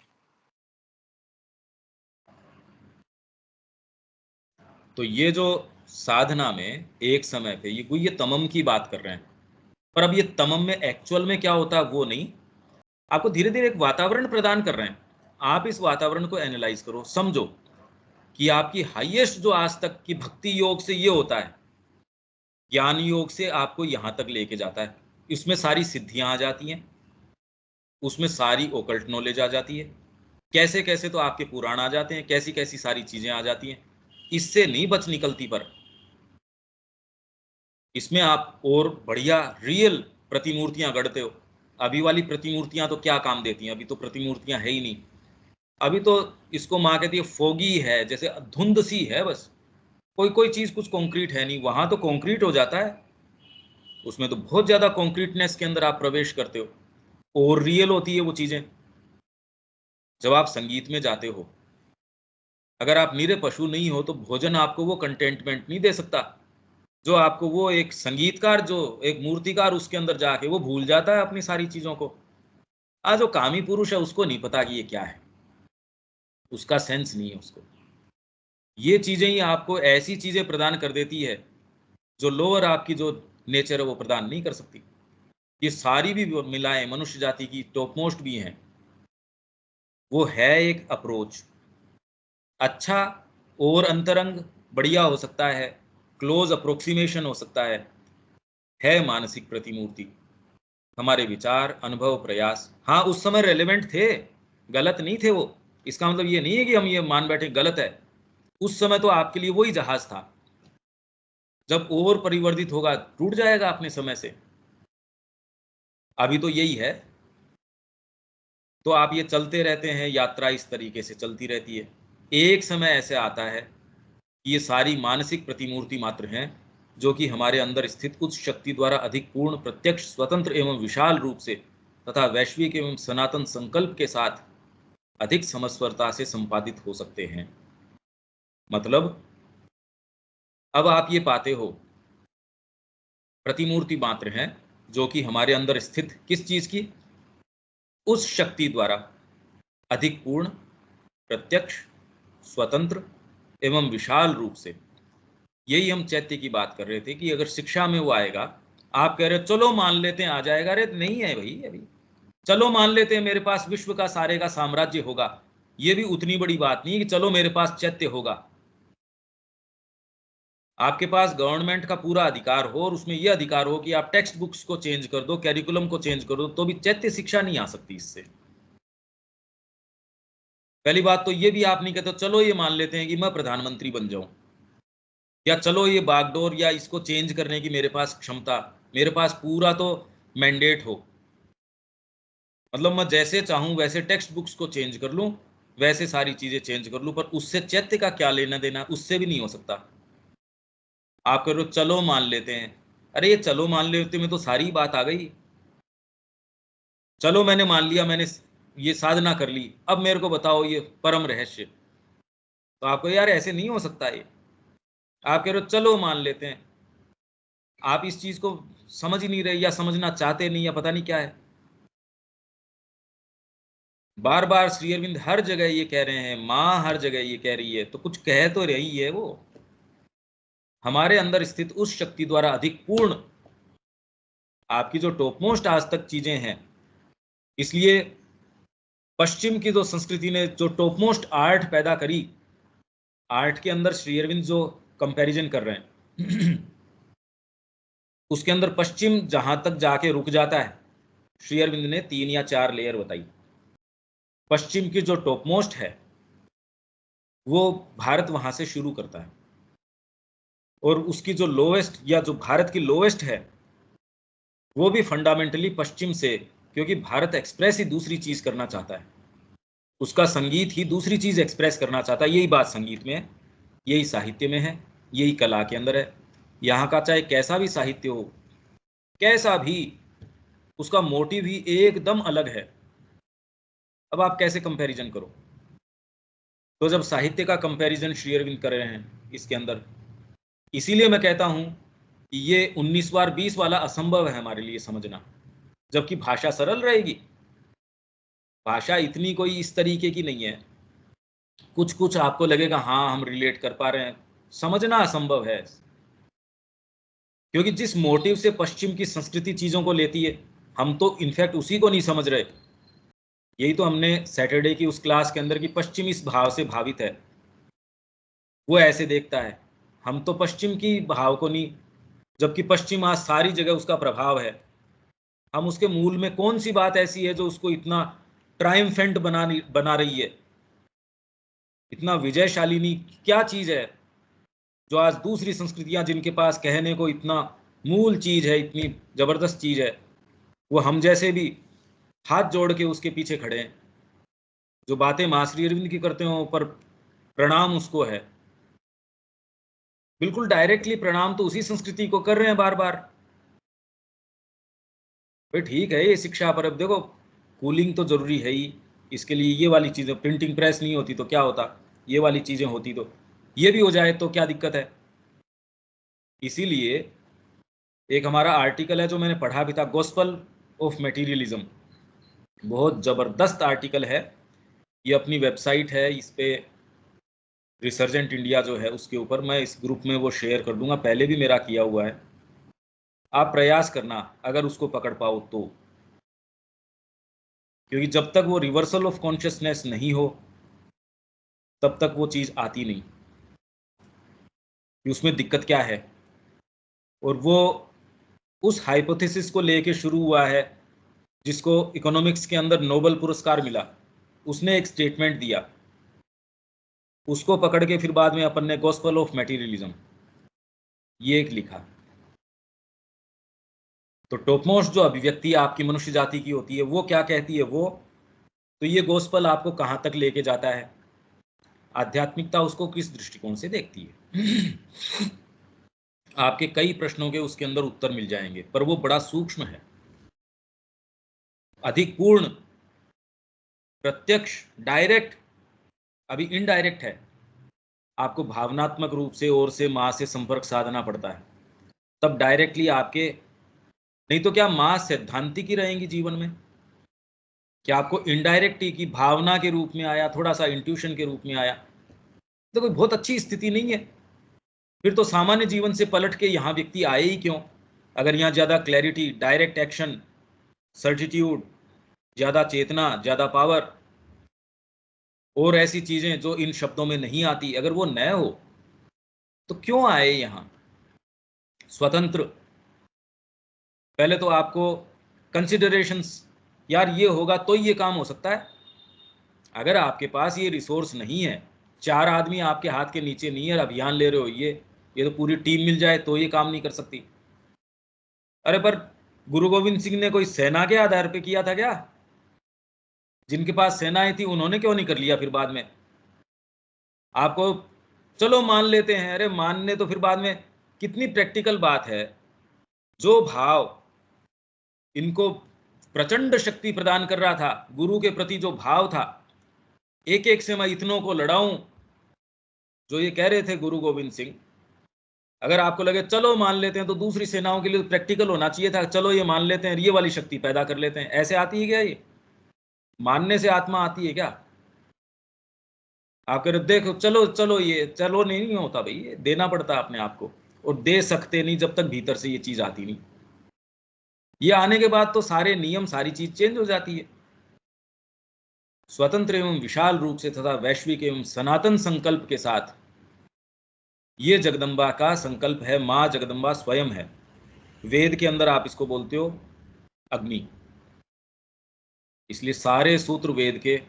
S1: तो ये जो साधना में एक समय पे ये तमम की बात कर रहे हैं, पर अब ये तमम में एक्चुअल में क्या होता है वो नहीं, आपको धीरे धीरे एक वातावरण प्रदान कर रहे हैं। आप इस वातावरण को एनालाइज करो, समझो कि आपकी हाईएस्ट जो आज तक की भक्ति योग से ये होता है, ज्ञान योग से आपको यहां तक लेके जाता है। इसमें सारी सिद्धियां आ जाती हैं, उसमें सारी ओकल्ट नॉलेज आ जाती है, कैसे कैसे तो आपके पुराण आ जाते हैं, कैसी कैसी सारी चीजें आ जाती हैं। इससे नहीं बच निकलती, पर इसमें आप और बढ़िया रियल प्रतिमूर्तियां गढ़ते हो। अभी वाली प्रतिमूर्तियां तो क्या काम देती हैं, अभी तो प्रतिमूर्तियां है ही नहीं। अभी तो इसको माँ कहती है फोगी है, जैसे धुंध सी है बस, कोई कोई चीज कुछ कॉन्क्रीट है नहीं। वहां तो कॉन्क्रीट हो जाता है, उसमें तो बहुत ज्यादा कॉन्क्रीटनेस के अंदर आप प्रवेश करते हो और रियल होती है वो चीजें। जब आप संगीत में जाते हो, अगर आप निरे पशु नहीं हो तो भोजन आपको वो कंटेंटमेंट नहीं दे सकता जो आपको वो एक संगीतकार, जो एक मूर्तिकार उसके अंदर जाके वो भूल जाता है अपनी सारी चीजों को। आज जो कामी पुरुष है उसको नहीं पता कि ये क्या है, उसका सेंस नहीं है उसको। ये चीजें ही आपको ऐसी चीजें प्रदान कर देती है जो लोअर आपकी जो नेचर है वो प्रदान नहीं कर सकती। ये सारी भी मिलाएं मनुष्य जाति की टॉप मोस्ट भी हैं। वो है एक अप्रोच, अच्छा और अंतरंग बढ़िया हो सकता है, क्लोज अप्रोक्सीमेशन हो सकता है मानसिक प्रतिमूर्ति। हमारे विचार, अनुभव, प्रयास, हाँ उस समय रेलेवेंट थे, गलत नहीं थे वो। इसका मतलब ये नहीं है कि हम ये मान बैठे गलत है। उस समय तो आपके लिए वही जहाज था। जब ओवर परिवर्तित होगा टूट जाएगा अपने समय से। अभी तो यही है। तो आप ये चलते रहते हैं, यात्रा इस तरीके से चलती रहती है। एक समय ऐसे आता है कि ये सारी मानसिक प्रतिमूर्ति मात्र हैं जो कि हमारे अंदर स्थित उस शक्ति द्वारा अधिक पूर्ण, प्रत्यक्ष, स्वतंत्र एवं विशाल रूप से तथा वैश्विक एवं सनातन संकल्प के साथ अधिक समस्वरता से संपादित हो सकते हैं। मतलब अब आप ये पाते हो प्रतिमूर्ति मात्र हैं जो कि हमारे अंदर स्थित किस चीज की, उस शक्ति द्वारा अधिक पूर्ण, प्रत्यक्ष, स्वतंत्र एवं विशाल रूप से। यही हम चैत्य की बात कर रहे थे कि अगर शिक्षा में वो आएगा, आप कह रहे हो चलो मान लेते हैं आ जाएगा, अरे नहीं है भाई अभी। चलो मान लेते हैं मेरे पास विश्व का सारे का साम्राज्य होगा, ये भी उतनी बड़ी बात नहीं है कि चलो मेरे पास चैत्य होगा। आपके पास गवर्नमेंट का पूरा अधिकार हो और उसमें यह अधिकार हो कि आप टेक्स्ट बुक्स को चेंज कर दो, कैरिकुलम को चेंज कर दो, तो भी चैत्य शिक्षा नहीं आ सकती इससे। पहली बात तो ये भी आप नहीं कहते चलो ये मान लेते हैं कि मैं प्रधानमंत्री बन जाऊं, या चलो ये बागडोर या इसको चेंज करने की मेरे पास क्षमता, मेरे पास पूरा तो मैंडेट हो, मतलब मैं जैसे चाहूं वैसे टेक्स्ट बुक्स को चेंज कर लूं, वैसे सारी चीजें चेंज कर लूं, पर उससे चैत्य का क्या लेना देना, उससे भी नहीं हो सकता। आप कह रहे हो चलो मान लेते हैं, अरे ये चलो मान लेते में तो सारी बात आ गई। चलो मैंने मान लिया, मैंने ये साधना कर ली, अब मेरे को बताओ ये परम रहस्य। तो आपको यार ऐसे नहीं हो सकता ये। आप कह रहे हो चलो मान लेते हैं, आप इस चीज को समझ ही नहीं रहे या समझना चाहते नहीं या पता नहीं क्या है। बार बार श्री अरविंद हर जगह ये कह रहे हैं, माँ हर जगह ये कह रही है, तो कुछ कह तो रही है वो। हमारे अंदर स्थित उस शक्ति द्वारा अधिक पूर्ण, आपकी जो टॉप मोस्ट आज तक चीजें हैं। इसलिए पश्चिम की जो संस्कृति ने जो टॉप मोस्ट आर्ट पैदा करी, आर्ट के अंदर श्री अरविंद जो कंपैरिजन कर रहे हैं उसके अंदर पश्चिम जहां तक जाके रुक जाता है, श्री अरविंद ने 3 या 4 लेयर बताई। पश्चिम की जो टॉप मोस्ट है वो भारत वहां से शुरू करता है, और उसकी जो लोएस्ट या जो भारत की लोएस्ट है वो भी फंडामेंटली पश्चिम से, क्योंकि भारत एक्सप्रेस ही दूसरी चीज करना चाहता है, उसका संगीत ही दूसरी चीज एक्सप्रेस करना चाहता है। यही बात संगीत में है, यही साहित्य में है, यही कला के अंदर है। यहाँ का चाहे कैसा भी साहित्य हो, कैसा भी, उसका मोटिव ही एकदम अलग है। अब आप कैसे कंपैरिजन करो। तो जब साहित्य का कंपैरिजन श्री अरविंद कर रहे हैं इसके अंदर, इसीलिए मैं कहता हूं कि ये 19-20 वाला असंभव है हमारे लिए समझना, जबकि भाषा सरल रहेगी। भाषा इतनी कोई इस तरीके की नहीं है, कुछ कुछ आपको लगेगा हाँ हम रिलेट कर पा रहे हैं, समझना असंभव है। क्योंकि जिस मोटिव से पश्चिम की संस्कृति चीजों को लेती है, हम तो इनफैक्ट उसी को नहीं समझ रहे। यही तो हमने सैटरडे की उस क्लास के अंदर की पश्चिम इस भाव से भावित है, वो ऐसे देखता है, हम तो पश्चिम की भाव को नहीं, जबकि पश्चिम आज सारी जगह उसका प्रभाव है। हम उसके मूल में कौन सी बात ऐसी है जो उसको इतना ट्रायम्फेंट बना रही है, इतना विजयशालिनी क्या चीज है जो आज दूसरी संस्कृतियां जिनके पास कहने को इतना मूल चीज है, इतनी जबरदस्त चीज है, वो हम जैसे भी हाथ जोड़ के उसके पीछे खड़े हैं। जो बातें मां श्री अरविंद की करते हो पर प्रणाम उसको है, बिल्कुल डायरेक्टली प्रणाम तो उसी संस्कृति को कर रहे हैं बार बार। भाई ठीक है ये शिक्षा, पर अब देखो कूलिंग तो जरूरी है ही, इसके लिए ये वाली चीजें, प्रिंटिंग प्रेस नहीं होती तो क्या होता, ये वाली चीजें होती तो ये भी हो जाए तो क्या दिक्कत है। इसीलिए एक हमारा आर्टिकल है जो मैंने पढ़ा भी था, गॉस्पल ऑफ मटेरियलिज्म, बहुत जबरदस्त आर्टिकल है। ये अपनी वेबसाइट है, इस पे रिसर्जेंट इंडिया जो है उसके ऊपर मैं इस ग्रुप में वो शेयर कर दूंगा, पहले भी मेरा किया हुआ है। आप प्रयास करना अगर उसको पकड़ पाओ तो, क्योंकि जब तक वो रिवर्सल ऑफ कॉन्शियसनेस नहीं हो तब तक वो चीज आती नहीं कि उसमें दिक्कत क्या है। और वो उस हाइपोथेसिस को लेके शुरू हुआ है जिसको इकोनॉमिक्स के अंदर नोबेल पुरस्कार मिला। उसने एक स्टेटमेंट दिया, उसको पकड़ के फिर बाद में अपन ने गॉस्पेल ऑफ मटेरियलिज्म ये एक लिखा। तो टॉपमोस्ट जो अभिव्यक्ति आपकी मनुष्य जाति की होती है वो क्या कहती है वो, तो ये गॉस्पेल आपको कहां तक लेके जाता है, आध्यात्मिकता उसको किस दृष्टिकोण से देखती है। आपके कई प्रश्नों के उसके अंदर उत्तर मिल जाएंगे, पर वो बड़ा सूक्ष्म है, अधिक पूर्ण, प्रत्यक्ष, डायरेक्ट, अभी इनडायरेक्ट है। आपको भावनात्मक रूप से और से माँ से संपर्क साधना पड़ता है, तब डायरेक्टली आपके, नहीं तो क्या माँ सैद्धांतिक ही रहेंगी जीवन में, क्या आपको इनडायरेक्ट ही की भावना के रूप में आया, थोड़ा सा इंट्यूशन के रूप में आया, तो कोई बहुत अच्छी स्थिति नहीं है। फिर तो सामान्य जीवन से पलट के यहाँ व्यक्ति आए ही क्यों, अगर यहाँ ज्यादा क्लैरिटी, डायरेक्ट एक्शन, सर्टिट्यूड, ज्यादा चेतना, ज्यादा पावर और ऐसी चीजें जो इन शब्दों में नहीं आती, अगर वो न हो तो क्यों आए यहाँ। स्वतंत्र, पहले तो आपको कंसिडरेशंस, यार ये होगा तो ये काम हो सकता है। अगर आपके पास ये रिसोर्स नहीं है, 4 आदमी आपके हाथ के नीचे नहीं है, अभियान ले रहे हो, ये तो पूरी टीम मिल जाए तो ये काम नहीं कर सकती। अरे पर गुरु गोविंद सिंह ने कोई सेना के आधार पे किया था क्या? जिनके पास सेनाएं थी उन्होंने क्यों नहीं कर लिया फिर बाद में? आपको चलो मान लेते हैं, अरे मानने तो फिर बाद में, कितनी प्रैक्टिकल बात है। जो भाव इनको प्रचंड शक्ति प्रदान कर रहा था, गुरु के प्रति जो भाव था, एक एक से मैं इतनों को लड़ाऊं, जो ये कह रहे थे गुरु गोविंद सिंह। अगर आपको लगे चलो मान लेते हैं, तो दूसरी सेनाओं के लिए प्रैक्टिकल होना चाहिए था, चलो ये मान लेते हैं, ये वाली शक्ति पैदा कर लेते हैं। ऐसे आती है क्या ये? मानने से आत्मा आती है क्या? आप कह रहे देखो चलो चलो, ये चलो नहीं होता भाई, ये देना पड़ता है अपने आप को, और दे सकते नहीं जब तक भीतर से ये चीज आती नहीं। ये आने के बाद तो सारे नियम, सारी चीज चेंज हो जाती है। स्वतंत्र एवं विशाल रूप से तथा वैश्विक एवं सनातन संकल्प के साथ ये जगदम्बा का संकल्प है। माँ जगदम्बा स्वयं है। वेद के अंदर आप इसको बोलते हो अग्नि, इसलिए सारे सूत्र वेद के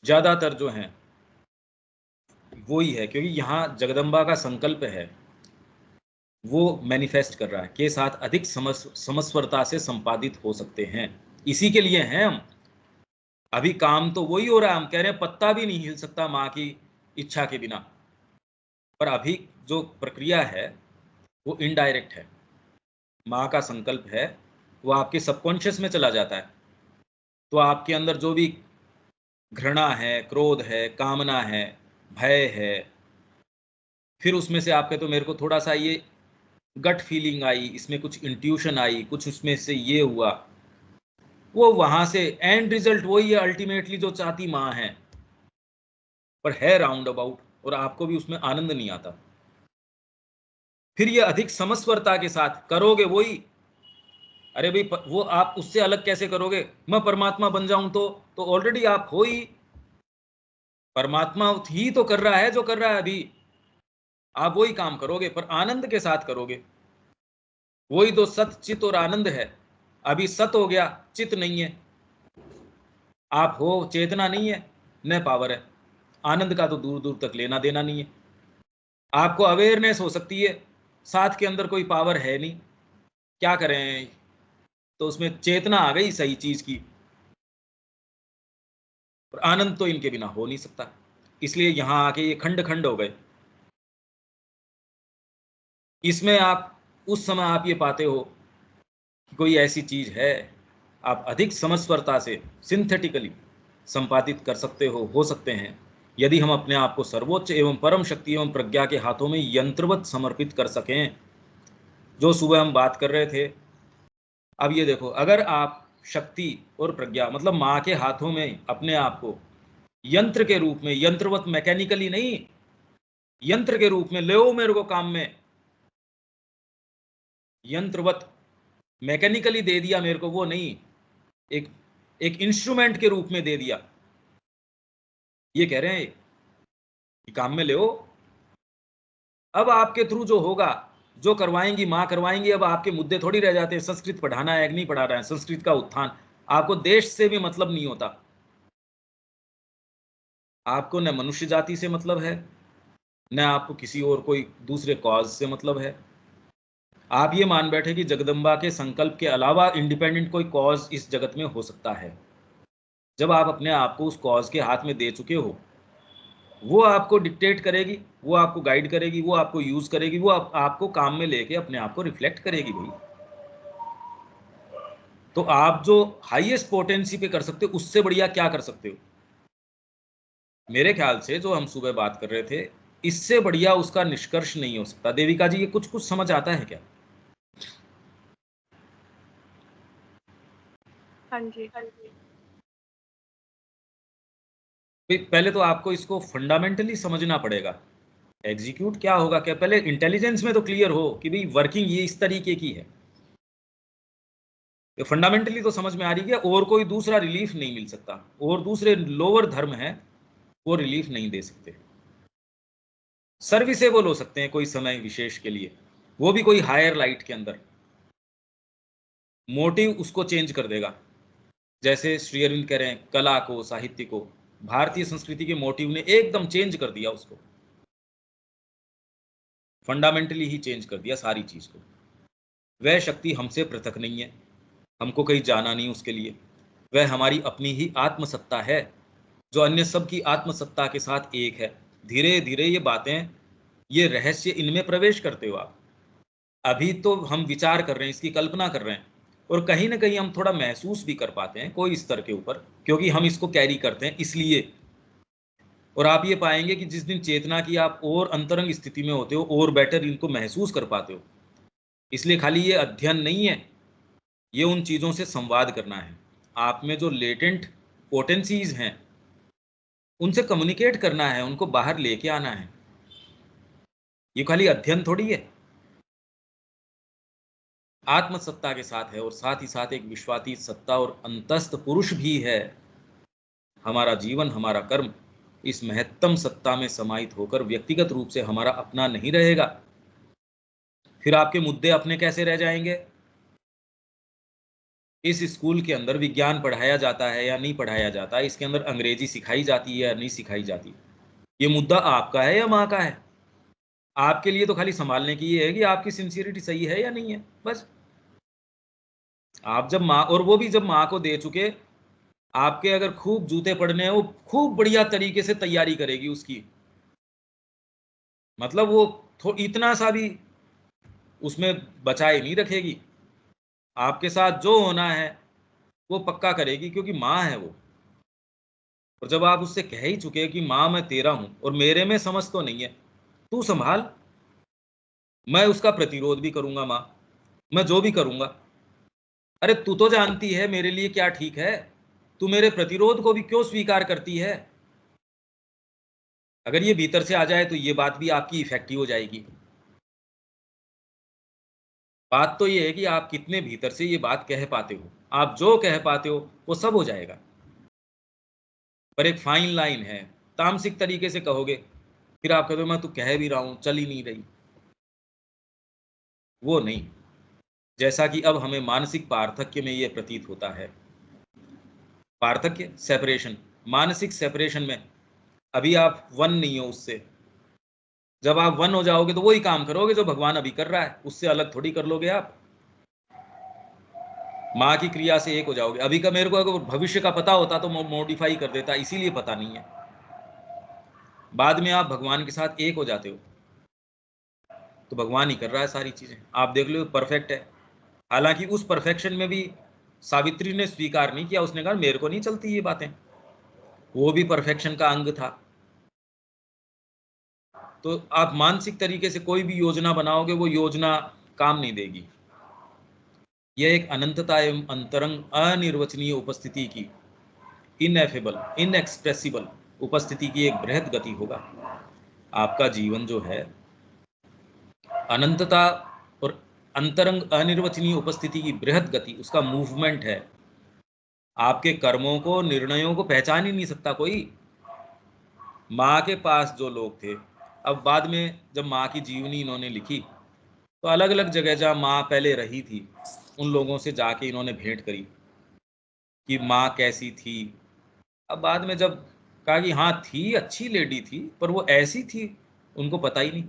S1: ज्यादातर जो हैं वो ही है, क्योंकि यहाँ जगदम्बा का संकल्प है, वो मैनिफेस्ट कर रहा है के साथ अधिक समस्वरता से संपादित हो सकते हैं। इसी के लिए हैं हम। अभी काम तो वही हो रहा है, हम कह रहे हैं पत्ता भी नहीं हिल सकता माँ की इच्छा के बिना, पर अभी जो प्रक्रिया है वो इनडायरेक्ट है। माँ का संकल्प है वो आपके सबकॉन्शियस में चला जाता है, तो आपके अंदर जो भी घृणा है, क्रोध है, कामना है, भय है, फिर उसमें से आपके, तो मेरे को थोड़ा सा ये गट फीलिंग आई, इसमें कुछ इंट्यूशन आई, कुछ उसमें से ये हुआ, वो वहां से एंड रिजल्ट वही है अल्टीमेटली जो चाहती माँ है, पर है राउंड अबाउट, और आपको भी उसमें आनंद नहीं आता। फिर ये अधिक समस्वरता के साथ करोगे वही, अरे भाई वो आप उससे अलग कैसे करोगे, मैं परमात्मा बन जाऊं तो ऑलरेडी आप हो ही, परमात्मा ही तो कर रहा है जो कर रहा है अभी, आप वही काम करोगे पर आनंद के साथ करोगे। वही तो सत चित और आनंद है। अभी सत हो गया, चित नहीं है, आप हो, चेतना नहीं है, न पावर है, आनंद का तो दूर दूर तक लेना देना नहीं है। आपको अवेयरनेस हो सकती है, साथ के अंदर कोई पावर है नहीं, क्या करें, तो उसमें चेतना आ गई सही चीज की, और आनंद तो इनके बिना हो नहीं सकता। इसलिए यहाँ आके ये खंड खंड हो गए। इसमें आप उस समय आप ये पाते हो कि कोई ऐसी चीज है, आप अधिक समझपरता से सिंथेटिकली संपादित कर सकते हो सकते हैं, यदि हम अपने आप को सर्वोच्च एवं परम शक्ति एवं प्रज्ञा के हाथों में यंत्रवत समर्पित कर सकें। जो सुबह हम बात कर रहे थे, अब ये देखो, अगर आप शक्ति और प्रज्ञा मतलब माँ के हाथों में अपने आप को यंत्र के रूप में, यंत्रवत मैकेनिकली नहीं, यंत्र के रूप में ले मेरे को काम में, यंत्रवत मैकेनिकली दे दिया मेरे को, वो नहीं, एक एक इंस्ट्रूमेंट के रूप में दे दिया। ये कह रहे हैं कि काम में ले। अब आपके थ्रू जो होगा, जो करवाएंगी माँ करवाएंगी, अब आपके मुद्दे थोड़ी रह जाते हैं संस्कृत पढ़ाना है कि नहीं पढ़ा रहा है, संस्कृत का उत्थान। आपको देश से भी मतलब नहीं होता, आपको न मनुष्य जाति से मतलब है, न आपको किसी और कोई दूसरे कॉज से मतलब है। आप ये मान बैठे कि जगदम्बा के संकल्प के अलावा इंडिपेंडेंट कोई कॉज इस जगत में हो सकता है। जब आप अपने आप को उस कॉज के हाथ में दे चुके हो, वो आपको डिक्टेट करेगी, वो आपको गाइड करेगी, वो आपको यूज करेगी, वो आपको काम में लेके अपने आप को रिफ्लेक्ट करेगी भाई। तो आप जो हाईएस्ट पोटेंसी पे कर सकते हो, उससे बढ़िया क्या कर सकते हो? मेरे ख्याल से जो हम सुबह बात कर रहे थे, इससे बढ़िया उसका निष्कर्ष नहीं हो सकता। देविका जी, ये कुछ कुछ समझ आता है क्या?
S3: हाँ जी।
S1: पहले तो आपको इसको फंडामेंटली समझना पड़ेगा। एग्जीक्यूट क्या होगा, क्या पहले इंटेलिजेंस में तो क्लियर हो कि भाई वर्किंग ये इस तरीके की है। फंडामेंटली तो समझ में आ रही है, और कोई दूसरा रिलीफ नहीं मिल सकता, और दूसरे लोअर धर्म है वो रिलीफ नहीं दे सकते। सर्विसेबल हो सकते हैं कोई समय विशेष के लिए, वो भी कोई हायर लाइट के अंदर। मोटिव उसको चेंज कर देगा। जैसे श्री अरविंद कह रहे हैं, कला को, साहित्य को, भारतीय संस्कृति के मोटिव ने एकदम चेंज कर दिया उसको, फंडामेंटली ही चेंज कर दिया सारी चीज को। वह शक्ति हमसे पृथक नहीं है, हमको कहीं जाना नहीं उसके लिए। वह हमारी अपनी ही आत्मसत्ता है, जो अन्य सब की आत्मसत्ता के साथ एक है। धीरे धीरे ये बातें, ये रहस्य इनमें प्रवेश करते हो आप। अभी तो हम विचार कर रहे हैं, इसकी कल्पना कर रहे हैं, और कहीं ना कहीं हम थोड़ा महसूस भी कर पाते हैं कोई स्तर के ऊपर, क्योंकि हम इसको कैरी करते हैं इसलिए। और आप ये पाएंगे कि जिस दिन चेतना की आप और अंतरंग स्थिति में होते हो, और बेटर इनको महसूस कर पाते हो। इसलिए खाली ये अध्ययन नहीं है, ये उन चीज़ों से संवाद करना है। आप में जो लेटेंट पोटेंसीज हैं, उनसे कम्युनिकेट करना है, उनको बाहर लेके आना है। ये खाली अध्ययन थोड़ी है, आत्मसत्ता के साथ है, और साथ ही साथ एक विश्वातीत सत्ता और अंतस्थ पुरुष भी है। हमारा जीवन, हमारा कर्म इस महत्तम सत्ता में समाहित होकर व्यक्तिगत रूप से हमारा अपना नहीं रहेगा। फिर आपके मुद्दे अपने कैसे रह जाएंगे? इस स्कूल के अंदर विज्ञान पढ़ाया जाता है या नहीं पढ़ाया जाता, इसके अंदर अंग्रेजी सिखाई जाती है या नहीं सिखाई जाती, ये मुद्दा आपका है या माँ का है? आपके लिए तो खाली संभालने की ये है कि आपकी सिंसियरिटी सही है या नहीं है, बस। आप जब माँ, और वो भी जब माँ को दे चुके, आपके अगर खूब जूते पड़ने हैं, वो खूब बढ़िया तरीके से तैयारी करेगी उसकी, मतलब वो इतना सा भी उसमें बचाए नहीं रखेगी। आपके साथ जो होना है वो पक्का करेगी, क्योंकि माँ है वो। और जब आप उससे कह ही चुके कि माँ मैं तेरा हूं और मेरे में समझ तो नहीं है, तू संभाल, मैं उसका प्रतिरोध भी करूंगा माँ, मैं जो भी करूंगा। अरे तू तो जानती है मेरे लिए क्या ठीक है, तू मेरे प्रतिरोध को भी क्यों स्वीकार करती है? अगर ये भीतर से आ जाए तो ये बात भी आपकी इफेक्टिव हो जाएगी। बात तो ये है कि आप कितने भीतर से ये बात कह पाते हो। आप जो कह पाते हो वो सब हो जाएगा, पर एक फाइन लाइन है। तामसिक तरीके से कहोगे, फिर आप कहते हो मैं तो कह भी रहा हूं, चल ही नहीं रही, वो नहीं। जैसा कि अब हमें मानसिक पार्थक्य में ये प्रतीत होता है, पार्थक्य, सेपरेशन, मानसिक सेपरेशन में अभी आप वन नहीं हो उससे। जब आप वन हो जाओगे तो वही काम करोगे जो भगवान अभी कर रहा है, उससे अलग थोड़ी कर लोगे आप। माँ की क्रिया से एक हो जाओगे। अभी का मेरे को अगर भविष्य का पता होता तो मॉडिफाई कर देता, इसीलिए पता नहीं है। बाद में आप भगवान के साथ एक हो जाते हो, तो भगवान ही कर रहा है सारी चीजें। आप देख लो परफेक्ट है। हालांकि उस परफेक्शन में भी सावित्री ने स्वीकार नहीं किया, उसने कहा मेरे को नहीं चलती ये बातें। वो भी परफेक्शन का अंग था। तो आप मानसिक तरीके से कोई भी योजना बनाओगे, वो योजना काम नहीं देगी। यह एक अनंतता एवं अंतरंग अनिर्वचनीय उपस्थिति की, इनएफेबल इनएक्सप्रेसिबल उपस्थिति की एक बृहद गति होगा। आपका जीवन जो है अनंतता और अंतरंग अनिर्वचनीय उपस्थिति की बृहद गति, उसका मूवमेंट है। आपके कर्मों को, निर्णयों को पहचान ही नहीं सकता कोई। माँ के पास जो लोग थे, अब बाद में जब माँ की जीवनी इन्होंने लिखी, तो अलग अलग जगह जहाँ माँ पहले रही थी, उन लोगों से जाके इन्होंने भेंट करी कि माँ कैसी थी। अब बाद में जब कहा कि हाँ थी, अच्छी लेडी थी, पर वो ऐसी थी, उनको पता ही नहीं।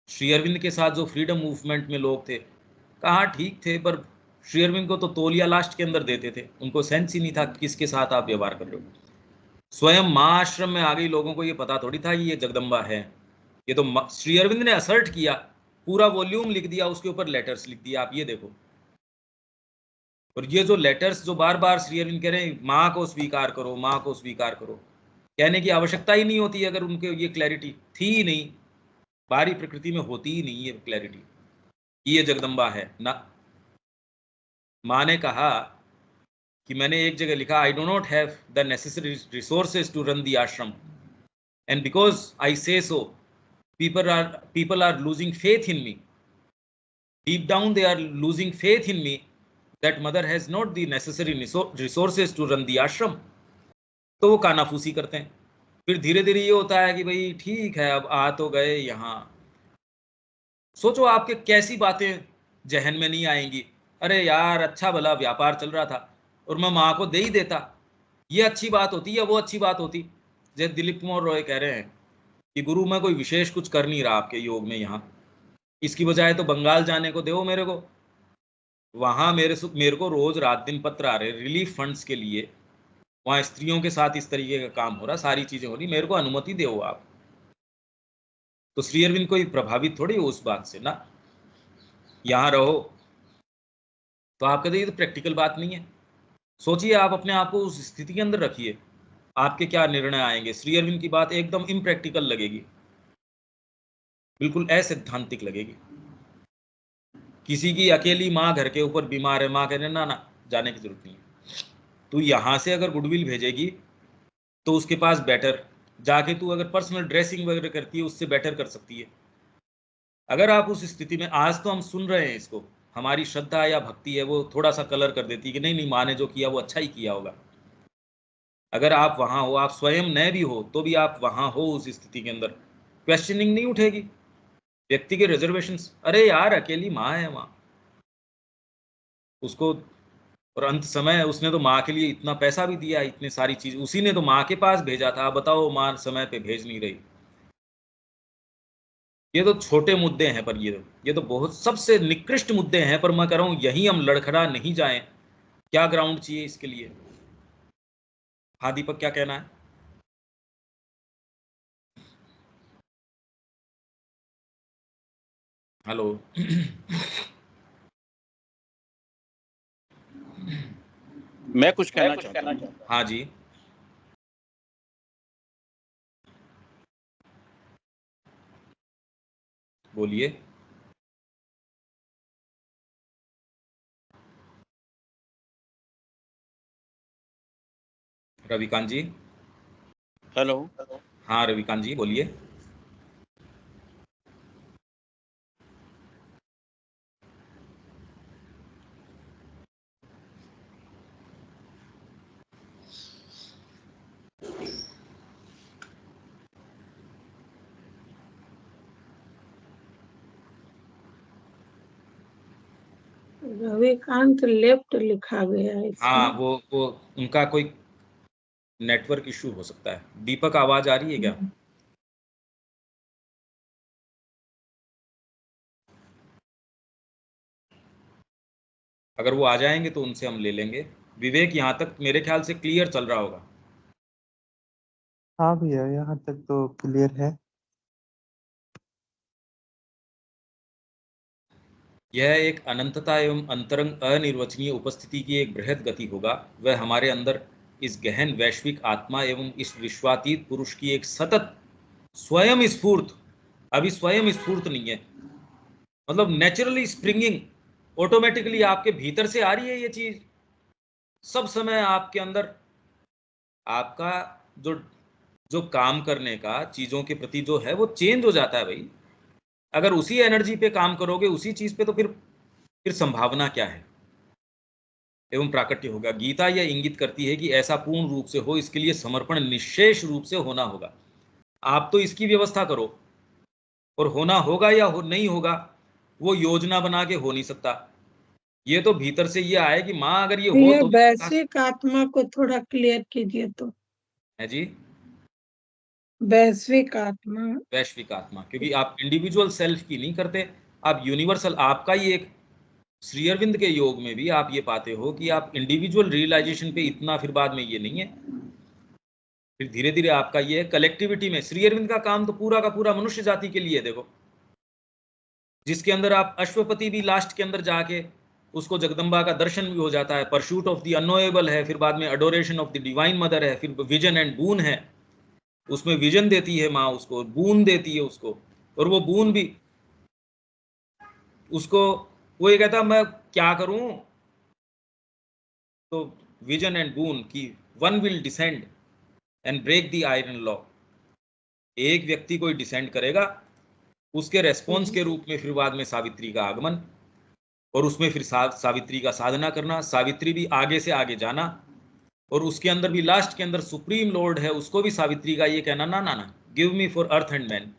S1: श्री अरविंद के साथ जो फ्रीडम मूवमेंट में लोग थे, कहाँ ठीक थे, पर श्री अरविंद को तो तौलिया लास्ट के अंदर देते थे। उनको सेंस ही नहीं था किसके साथ आप व्यवहार कर रहे हो। स्वयं माँ आश्रम में आ गई, लोगों को ये पता थोड़ी था कि ये जगदम्बा है। ये तो श्री अरविंद ने असर्ट किया, पूरा वॉल्यूम लिख दिया, उसके ऊपर लेटर्स लिख दिया, आप ये देखो। और ये जो लेटर्स जो बार बार श्री अरविंद कह रहे हैं, माँ को स्वीकार करो, माँ को स्वीकार करो, कहने की आवश्यकता ही नहीं होती अगर उनके ये क्लैरिटी थी ही नहीं। बाहरी प्रकृति में होती ही नहीं ये क्लैरिटी, ये जगदम्बा है ना। माँ ने कहा कि मैंने एक जगह लिखा, I do not have the necessary resources to run the ashram, and because I say so, people are losing faith in me. Deep down they are losing faith in me that mother has not the necessary resources to run the ashram. तो वो कानाफूसी करते हैं। फिर धीरे धीरे ये होता है कि भाई ठीक है, अब आ तो गए यहाँ। सोचो आपके कैसी बातें जहन में नहीं आएंगी। अरे यार, अच्छा भला व्यापार चल रहा था और मैं माँ को दे ही देता, ये अच्छी बात होती या वो अच्छी बात होती। जैसे दिलीप कुमार रॉय कह रहे हैं कि गुरु मैं कोई विशेष कुछ कर नहीं रहा आपके योग में यहाँ, इसकी बजाय तो बंगाल जाने को दो मेरे को। वहां मेरे को रोज रात दिन पत्र आ रहे रिलीफ फंड्स के लिए। वहां स्त्रियों के साथ इस तरीके का काम हो रहा, सारी चीजें हो रही, मेरे को अनुमति दो आप। तो श्री अरविंद कोई प्रभावित थोड़ी हो उस बात से ना, यहाँ रहो। तो आप कहते ये तो प्रैक्टिकल बात नहीं है। सोचिए, आप अपने आप को उस स्थिति के अंदर रखिए, आपके क्या निर्णय आएंगे। श्री अरविंद की बात एकदम इम्प्रैक्टिकल लगेगी, बिल्कुल असैद्धांतिक लगेगी। किसी की अकेली माँ घर के ऊपर बीमार है, माँ कह रहे ना ना जाने की जरूरत नहीं है, तू यहाँ से अगर गुडविल भेजेगी तो उसके पास बेटर जाके तू अगर पर्सनल ड्रेसिंग वगैरह करती है, उससे बेटर कर सकती है। अगर आप उस स्थिति में, आज तो हम सुन रहे हैं इसको, हमारी श्रद्धा या भक्ति है वो थोड़ा सा कलर कर देती है कि नहीं नहीं, माँ ने जो किया वो अच्छा ही किया होगा। अगर आप वहां हो, आप स्वयं न भी हो तो भी आप वहां हो उस स्थिति के अंदर, क्वेश्चनिंग नहीं उठेगी। व्यक्ति के रिजर्वेशंस, अरे यार अकेली माँ है वहां, उसको, और अंत समय उसने तो माँ के लिए इतना पैसा भी दिया, इतनी सारी चीज उसी ने तो माँ के पास भेजा था। आप बताओ, माँ समय पे भेज नहीं रही। ये तो छोटे मुद्दे हैं, पर ये तो बहुत सबसे निकृष्ट मुद्दे हैं। पर मैं कह रहा हूं यही हम लड़खड़ा नहीं जाएं। क्या ग्राउंड चाहिए इसके लिए? हाँ दीपक, क्या कहना है? हेलो।
S3: मैं कुछ कहना चाहता हूँ।
S1: हाँ जी, बोलिए। रविकांत जी।
S3: हेलो।
S1: हाँ रविकांत जी बोलिए।
S4: रविकांत लेफ्ट लिखा गया है
S1: हाँ,
S4: इसमें।
S1: वो उनका कोई नेटवर्क इशू हो सकता है। दीपक, आवाज आ रही है क्या? अगर वो आ जाएंगे तो उनसे हम ले लेंगे। विवेक, यहाँ तक मेरे ख्याल से क्लियर चल रहा होगा।
S5: हाँ भैया, यहाँ तक तो क्लियर है।
S1: यह एक अनंतता एवं अंतरंग अनिर्वचनीय उपस्थिति की एक बृहद गति होगा। वह हमारे अंदर इस गहन वैश्विक आत्मा एवं इस विश्वातीत पुरुष की एक सतत स्वयं स्फूर्त, अभी स्वयं स्फूर्त नहीं है, मतलब नेचुरली स्प्रिंगिंग, ऑटोमेटिकली आपके भीतर से आ रही है ये चीज, सब समय आपके अंदर आपका जो जो काम करने का चीजों के प्रति जो है वो चेंज हो जाता है भाई। अगर उसी एनर्जी पे काम करोगे, उसी चीज पे, तो फिर संभावना क्या है एवं प्राकट्य होगा। गीता यह इंगित करती है कि ऐसा पूर्ण रूप से हो, इसके लिए समर्पण निश्शेष रूप से होना होगा। आप तो इसकी व्यवस्था करो, और होना होगा या नहीं होगा वो योजना बना के हो नहीं सकता। ये तो भीतर से ये आए कि माँ अगर ये हो
S4: ये
S1: तो
S4: वैश्विक आत्मा को थोड़ा क्लियर कीजिए तो।
S1: है जी,
S4: वैश्विक आत्मा।
S1: वैश्विक आत्मा, क्योंकि आप इंडिविजुअल सेल्फ की नहीं करते, आप यूनिवर्सल, आपका ही एक श्री अरविंद के योग में भी आप ये पाते हो कि आप इंडिविजुअल रियलाइजेशन पे इतना, फिर बाद में ये नहीं है, फिर धीरे धीरे आपका ये है कलेक्टिविटी में। श्री अरविंद का काम तो पूरा का पूरा मनुष्य जाति के लिए, देखो, जिसके अंदर आप अश्वपति भी लास्ट के अंदर जाके उसको जगदम्बा का दर्शन भी हो जाता है, परसूट ऑफ द अनोएबल है, फिर बाद में Adoration of the divine mother है, फिर विजन एंड बून है, उसमें विजन देती है माँ उसको, बून देती है उसको, और वो बून भी उसको, वो ये कहता मैं क्या करूं, तो विजन एंड बून की one will descend and break the iron law. एक व्यक्ति कोई डिसेंड करेगा, उसके रेस्पॉन्स के रूप में फिर बाद में सावित्री का आगमन, और उसमें फिर सावित्री का साधना करना, सावित्री भी आगे से आगे जाना, और उसके अंदर भी लास्ट के अंदर सुप्रीम लॉर्ड है, उसको भी सावित्री का ये कहना, ना ना ना, give me for earth and man.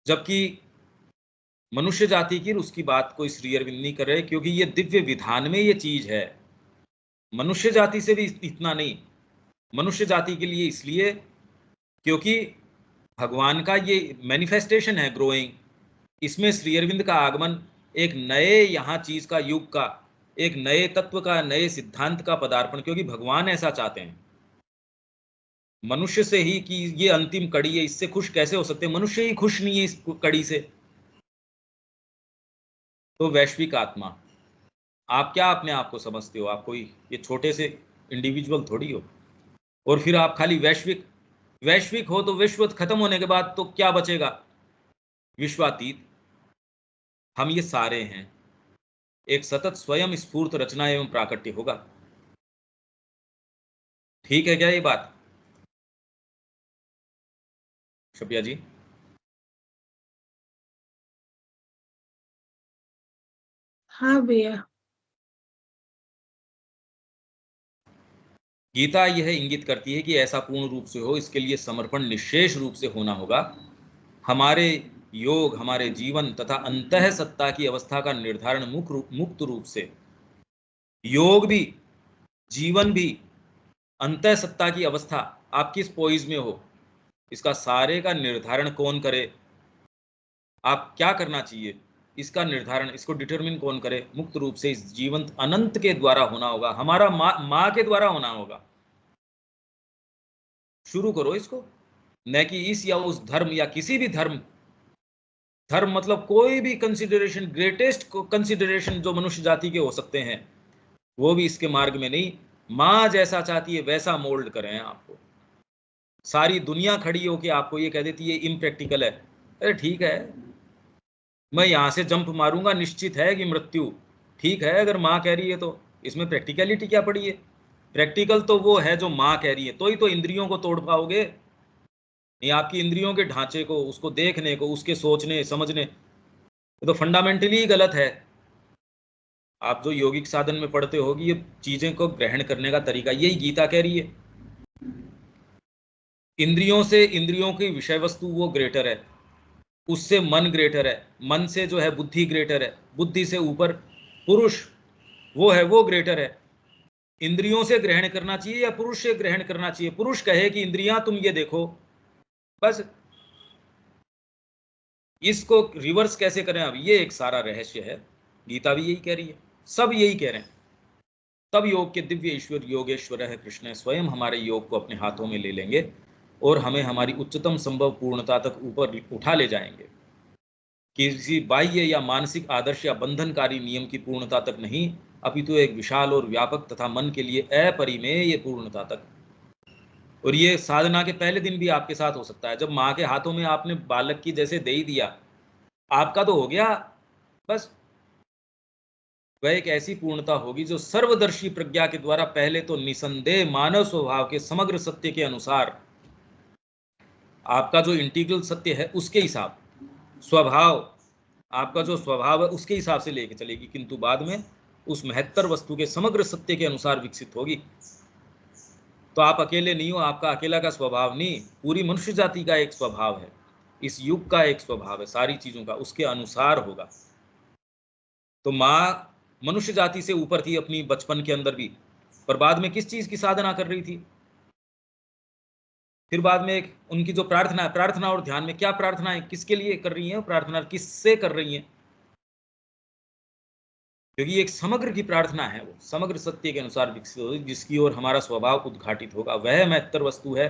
S1: जबकि मनुष्य जाति की उसकी बात कोई श्री अरविंद नहीं कर रहे, क्योंकि ये दिव्य विधान में ये चीज है। मनुष्य जाति से भी इतना नहीं, मनुष्य जाति के लिए इसलिए क्योंकि भगवान का ये मैनिफेस्टेशन है ग्रोइंग, इसमें श्री अरविंद का आगमन एक नए यहाँ चीज का, युग का, एक नए तत्व का, नए सिद्धांत का पदार्पण, क्योंकि भगवान ऐसा चाहते हैं। मनुष्य से ही कि ये अंतिम कड़ी है, इससे खुश कैसे हो सकते हैं, मनुष्य ही खुश नहीं है इस कड़ी से। तो वैश्विक आत्मा, आप क्या अपने आप को समझते हो? आप कोई ये छोटे से इंडिविजुअल थोड़ी हो, और फिर आप खाली वैश्विक वैश्विक हो तो विश्व खत्म होने के बाद तो क्या बचेगा? विश्वातीत। हम ये सारे हैं, एक सतत स्वयं स्फूर्त रचना एवं प्राकट्य होगा। ठीक है क्या ये बात शबिया जी?
S4: हाँ भैया।
S1: गीता यह इंगित करती है कि ऐसा पूर्ण रूप से हो, इसके लिए समर्पण निश्शेष रूप से होना होगा। हमारे योग, हमारे जीवन तथा अंतः सत्ता की अवस्था का निर्धारण मुक्त रूप से, योग भी, जीवन भी, अंतः सत्ता की अवस्था आप किस पोइज में हो, इसका सारे का निर्धारण कौन करे? आप क्या करना चाहिए इसका निर्धारण, इसको डिटरमिन कौन करे? मुक्त रूप से इस जीवंत अनंत के द्वारा होना होगा, हमारा माँ के द्वारा होना होगा। शुरू करो इसको, न कि इस या उस धर्म या किसी भी धर्म, धर्म मतलब कोई भी कंसिडरेशन, ग्रेटेस्ट कंसिडरेशन जो मनुष्य जाति के हो सकते हैं, वो भी इसके मार्ग में नहीं। माँ जैसा चाहती है वैसा मोल्ड करें आपको। सारी दुनिया खड़ी होके आपको ये कह देती है इम्प्रैक्टिकल है, अरे ठीक है, मैं यहाँ से जंप मारूंगा, निश्चित है कि मृत्यु, ठीक है, अगर माँ कह रही है तो इसमें प्रैक्टिकलिटी क्या पड़ी है? प्रैक्टिकल तो वो है जो माँ कह रही है, तो ही तो इंद्रियों को तोड़ पाओगे। ये आपकी इंद्रियों के ढांचे को, उसको देखने को, उसके सोचने समझने, ये तो फंडामेंटली गलत है। आप जो योगिक साधन में पढ़ते हो कि ये चीजें को ग्रहण करने का तरीका, यही गीता कह रही है। इंद्रियों से, इंद्रियों की विषय वस्तु वो ग्रेटर है, उससे मन ग्रेटर है, मन से जो है बुद्धि ग्रेटर है, बुद्धि से ऊपर पुरुष वो है, वो ग्रेटर है। इंद्रियों से ग्रहण करना चाहिए या पुरुष से ग्रहण करना चाहिए? पुरुष कहे कि इंद्रियां तुम ये देखो, बस। इसको रिवर्स कैसे करें? अब ये एक सारा रहस्य है, गीता भी यही कह रही है। सब यही कह रहे हैं। तब योग के दिव्य ईश्वर योगेश्वर है कृष्ण स्वयं हमारे योग को अपने हाथों में ले लेंगे और हमें हमारी उच्चतम संभव पूर्णता तक ऊपर उठा ले जाएंगे। किसी बाह्य या मानसिक आदर्श या बंधनकारी नियम की पूर्णता तक नहीं, अपितु एक विशाल और व्यापक तथा मन के लिए अपरिमेय पूर्णता तक। और ये साधना के पहले दिन भी आपके साथ हो सकता है। जब माँ के हाथों में आपने बालक की जैसे दे ही दिया, आपका तो हो गया बस। वह एक ऐसी पूर्णता होगी जो सर्वदर्शी प्रज्ञा के द्वारा पहले तो निसंदेह मानव स्वभाव के समग्र सत्य के अनुसार, आपका जो इंटीग्रल सत्य है उसके हिसाब, स्वभाव आपका जो स्वभाव है उसके हिसाब से लेके चलेगी, किंतु बाद में उस महत्तर वस्तु के समग्र सत्य के अनुसार विकसित होगी। तो आप अकेले नहीं हो, आपका अकेला का स्वभाव नहीं, पूरी मनुष्य जाति का एक स्वभाव है, इस युग का एक स्वभाव है, सारी चीजों का उसके अनुसार होगा। तो माँ मनुष्य जाति से ऊपर थी अपनी बचपन के अंदर भी, पर बाद में किस चीज की साधना कर रही थी? फिर बाद में एक उनकी जो प्रार्थना और ध्यान में क्या प्रार्थना है, किसके लिए कर रही हैं प्रार्थना, किससे कर रही हैं? क्योंकि एक समग्र की प्रार्थना है, वो समग्र सत्य के अनुसार विकसित होगी, जिसकी ओर हमारा स्वभाव उद्घाटित होगा, वह महत्तर वस्तु है।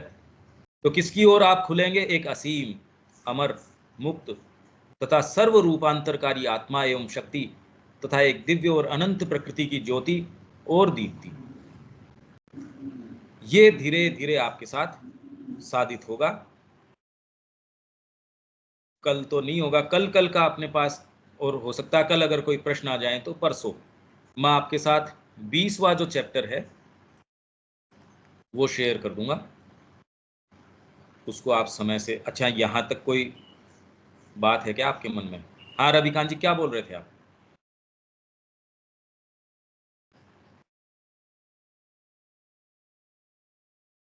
S1: तो किसकी ओर आप खुलेंगे? एक असीम, अमर, मुक्त तथा सर्व रूपांतरकारी आत्मा एवं शक्ति तथा एक दिव्य और अनंत प्रकृति की ज्योति और दीप्ति। ये धीरे धीरे आपके साथ साधित होगा। कल तो नहीं होगा, कल का अपने पास, और हो सकता है कल अगर कोई प्रश्न आ जाए तो परसों मैं आपके साथ 20वां जो चैप्टर है वो शेयर कर दूंगा, उसको आप समय से। अच्छा, यहां तक कोई बात है क्या आपके मन में? हाँ रविकांत जी, क्या बोल रहे थे आप?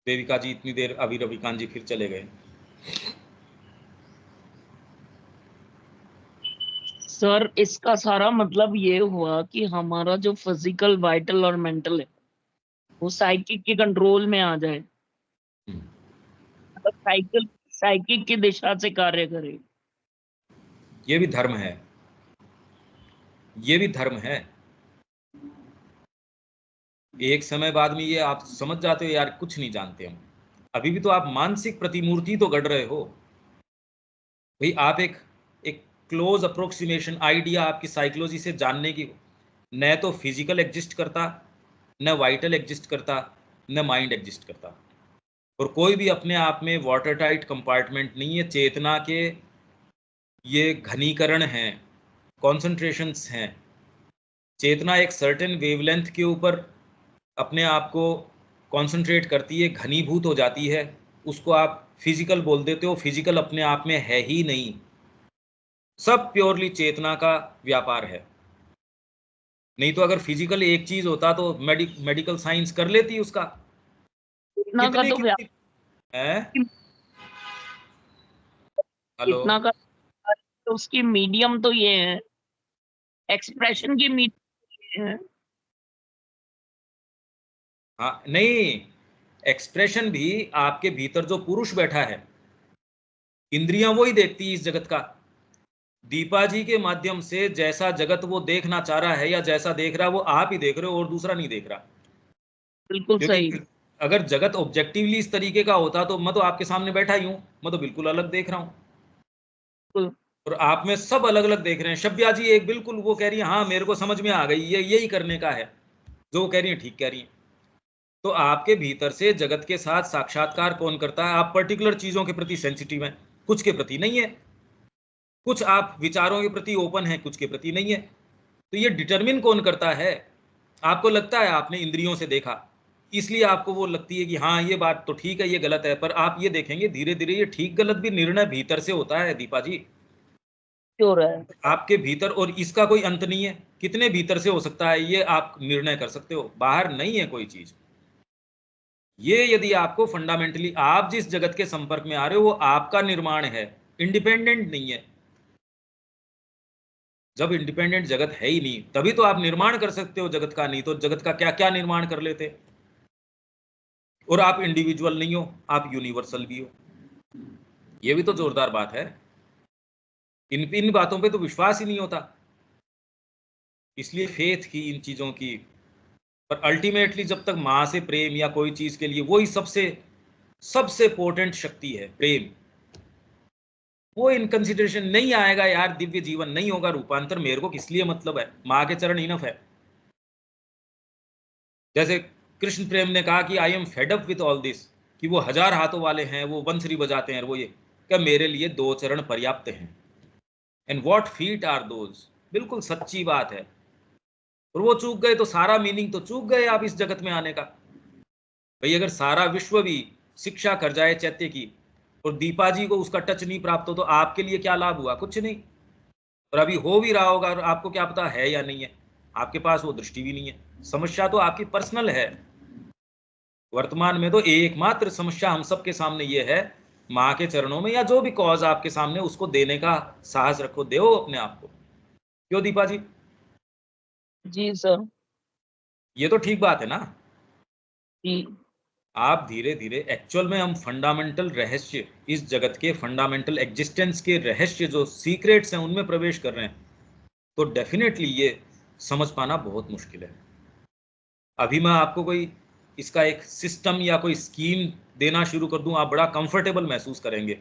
S1: देविका जी इतनी देर, अभी रविकांत जी फिर चले गए।
S6: सर इसका सारा मतलब ये हुआ कि हमारा जो फिजिकल, वाइटल और मेंटल है वो साइकिक के कंट्रोल में आ जाए, मतलब साइकिक की दिशा से कार्य करे।
S1: ये भी धर्म है, ये भी धर्म है। एक समय बाद में ये आप समझ जाते हो यार कुछ नहीं जानते हम, अभी भी तो आप मानसिक प्रतिमूर्ति तो गढ़ रहे हो भाई। आप एक क्लोज अप्रोक्सीमेशन आइडिया आपकी साइकोलॉजी से जानने की, न तो फिजिकल एग्जिस्ट करता, न वाइटल एग्जिस्ट करता, न माइंड एग्जिस्ट करता, और कोई भी अपने आप में वाटर टाइट कंपार्टमेंट नहीं है। चेतना के ये घनीकरण हैं, कॉन्सेंट्रेशंस हैं। चेतना एक सर्टेन वेवलेंथ के ऊपर अपने आप को कॉन्सेंट्रेट करती है, घनीभूत हो जाती है, उसको आप फिजिकल बोल देते हो। फिजिकल अपने आप में है ही नहीं, सब प्योरली चेतना का व्यापार है। नहीं तो अगर फिजिकल एक चीज होता तो मेडिकल साइंस कर लेती उसका।
S6: इतना का तो
S1: कितने हैं? हेलो,
S6: इतना का तो उसकी मीडियम तो ये है, एक्सप्रेशन की मीडियम है।
S1: हाँ नहीं, एक्सप्रेशन भी आपके भीतर जो पुरुष बैठा है, इंद्रियां वही देखती है इस जगत का। दीपा जी के माध्यम से जैसा जगत वो देखना चाह रहा है या जैसा देख रहा है, वो आप ही देख रहे हो और दूसरा नहीं देख रहा।
S6: बिल्कुल सही।
S1: क्योंकि अगर जगत ऑब्जेक्टिवली इस तरीके का होता तो मैं तो आपके सामने बैठा ही हूं, मैं तो बिल्कुल अलग देख रहा हूं, और आप में सब अलग अलग देख रहे हैं। शब्या जी एक बिल्कुल वो कह रही है हाँ मेरे को समझ में आ गई, ये यही करने का है, जो वो कह रही है ठीक कह रही है। तो आपके भीतर से जगत के साथ साक्षात्कार कौन करता है? आप पर्टिकुलर चीजों के प्रति सेंसिटिव हैं, कुछ के प्रति नहीं है। कुछ आप विचारों के प्रति ओपन है, कुछ के प्रति नहीं है। तो ये डिटरमिन कौन करता है? आपको लगता है आपने इंद्रियों से देखा, इसलिए आपको वो लगती है कि हाँ ये बात तो ठीक है, ये गलत है। पर आप ये देखेंगे धीरे धीरे ये ठीक गलत भी निर्णय भीतर से होता है दीपा जी,
S6: श्योर है
S1: आपके भीतर। और इसका कोई अंत नहीं है, कितने भीतर से हो सकता है ये आप निर्णय कर सकते हो, बाहर नहीं है कोई चीज। ये यदि आपको फंडामेंटली, आप जिस जगत के संपर्क में आ रहे हो वो आपका निर्माण है, इंडिपेंडेंट नहीं है। जब इंडिपेंडेंट जगत है ही नहीं, तभी तो आप निर्माण कर सकते हो जगत का, नहीं तो जगत का क्या क्या निर्माण कर लेते। और आप इंडिविजुअल नहीं हो, आप यूनिवर्सल भी हो। ये भी तो जोरदार बात है। इन बातों पे तो विश्वास ही नहीं होता। इसलिए फेथ की, इन चीज़ों की, पर अल्टीमेटली जब तक माँ से प्रेम या कोई चीज़ के लिए, वही सबसे सबसे पोटेंट शक्ति है, प्रेम। वो इन कंसिडरेशन नहीं आएगा यार, दिव्य जीवन नहीं होगा, रूपांतर मेरे को किस लिए मतलब है, माँ के चरण इनफ है। जैसे कृष्ण प्रेम ने कहा कि I am fed up with all this, कि वो 1000 हाथों वाले हैं, वो बंसरी बजाते हैं, वो ये क्या, मेरे लिए 2 चरण पर्याप्त हैं। And what feet are those, बिल्कुल सच्ची बात है। और वो चूक गए तो सारा मीनिंग तो चूक गए आप इस जगत में आने का। भाई अगर सारा विश्व भी शिक्षा कर जाए चैत्य की, और दीपा जी को उसका टच नहीं प्राप्त हो, तो आपके लिए क्या लाभ हुआ? कुछ नहीं। और अभी हो भी रहा होगा और आपको क्या पता है या नहीं है, आपके पास वो दृष्टि भी नहीं है। समस्या तो आपकी पर्सनल है। वर्तमान में तो एकमात्र समस्या हम सबके सामने ये है, माँ के चरणों में या जो भी कॉज आपके सामने, उसको देने का साहस रखो, दो अपने आप को। क्यों दीपा जी?
S6: जी सर।
S1: ये तो ठीक बात है ना?
S6: जी
S1: आप धीरे धीरे, एक्चुअल में हम फंडामेंटल रहस्य, इस जगत के फंडामेंटल एग्जिस्टेंस के रहस्य जो सीक्रेट्स हैं, उनमें प्रवेश कर रहे हैं, तो डेफिनेटली ये समझ पाना बहुत मुश्किल है। अभी मैं आपको कोई इसका एक सिस्टम या कोई स्कीम देना शुरू कर दूं, आप बड़ा कंफर्टेबल महसूस करेंगे,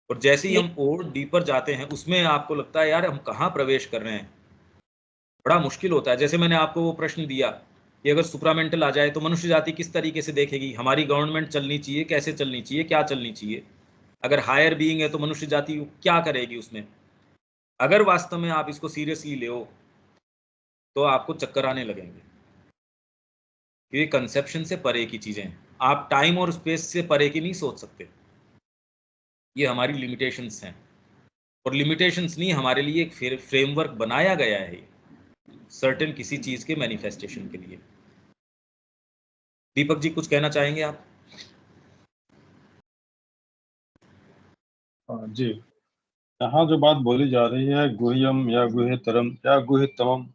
S1: और जैसे ही हम और डीपर जाते हैं, उसमें आपको लगता है यार हम कहाँ प्रवेश कर रहे हैं, बड़ा मुश्किल होता है। जैसे मैंने आपको वो प्रश्न दिया कि अगर सुप्रामेंटल आ जाए तो मनुष्य जाति किस तरीके से देखेगी, हमारी गवर्नमेंट चलनी चाहिए, कैसे चलनी चाहिए, क्या चलनी चाहिए। अगर हायर बीइंग है तो मनुष्य जाति क्या करेगी उसमें। अगर वास्तव में आप इसको सीरियसली ले, तो आपको चक्कर आने लगेंगे, क्योंकि कंसेप्शन से परे की चीज़ें हैं। आप टाइम और स्पेस से परे की नहीं सोच सकते, ये हमारी लिमिटेशंस हैं। और लिमिटेशंस नहीं, हमारे लिए एक फ्रेमवर्क बनाया गया है सर्टेन किसी चीज़ के मैनिफेस्टेशन के लिए। दीपक जी कुछ कहना चाहेंगे आप?
S7: जी, यहाँ जो बात बोली जा रही है, गुह्यम या गुह्यतरम या गुह्यतमम,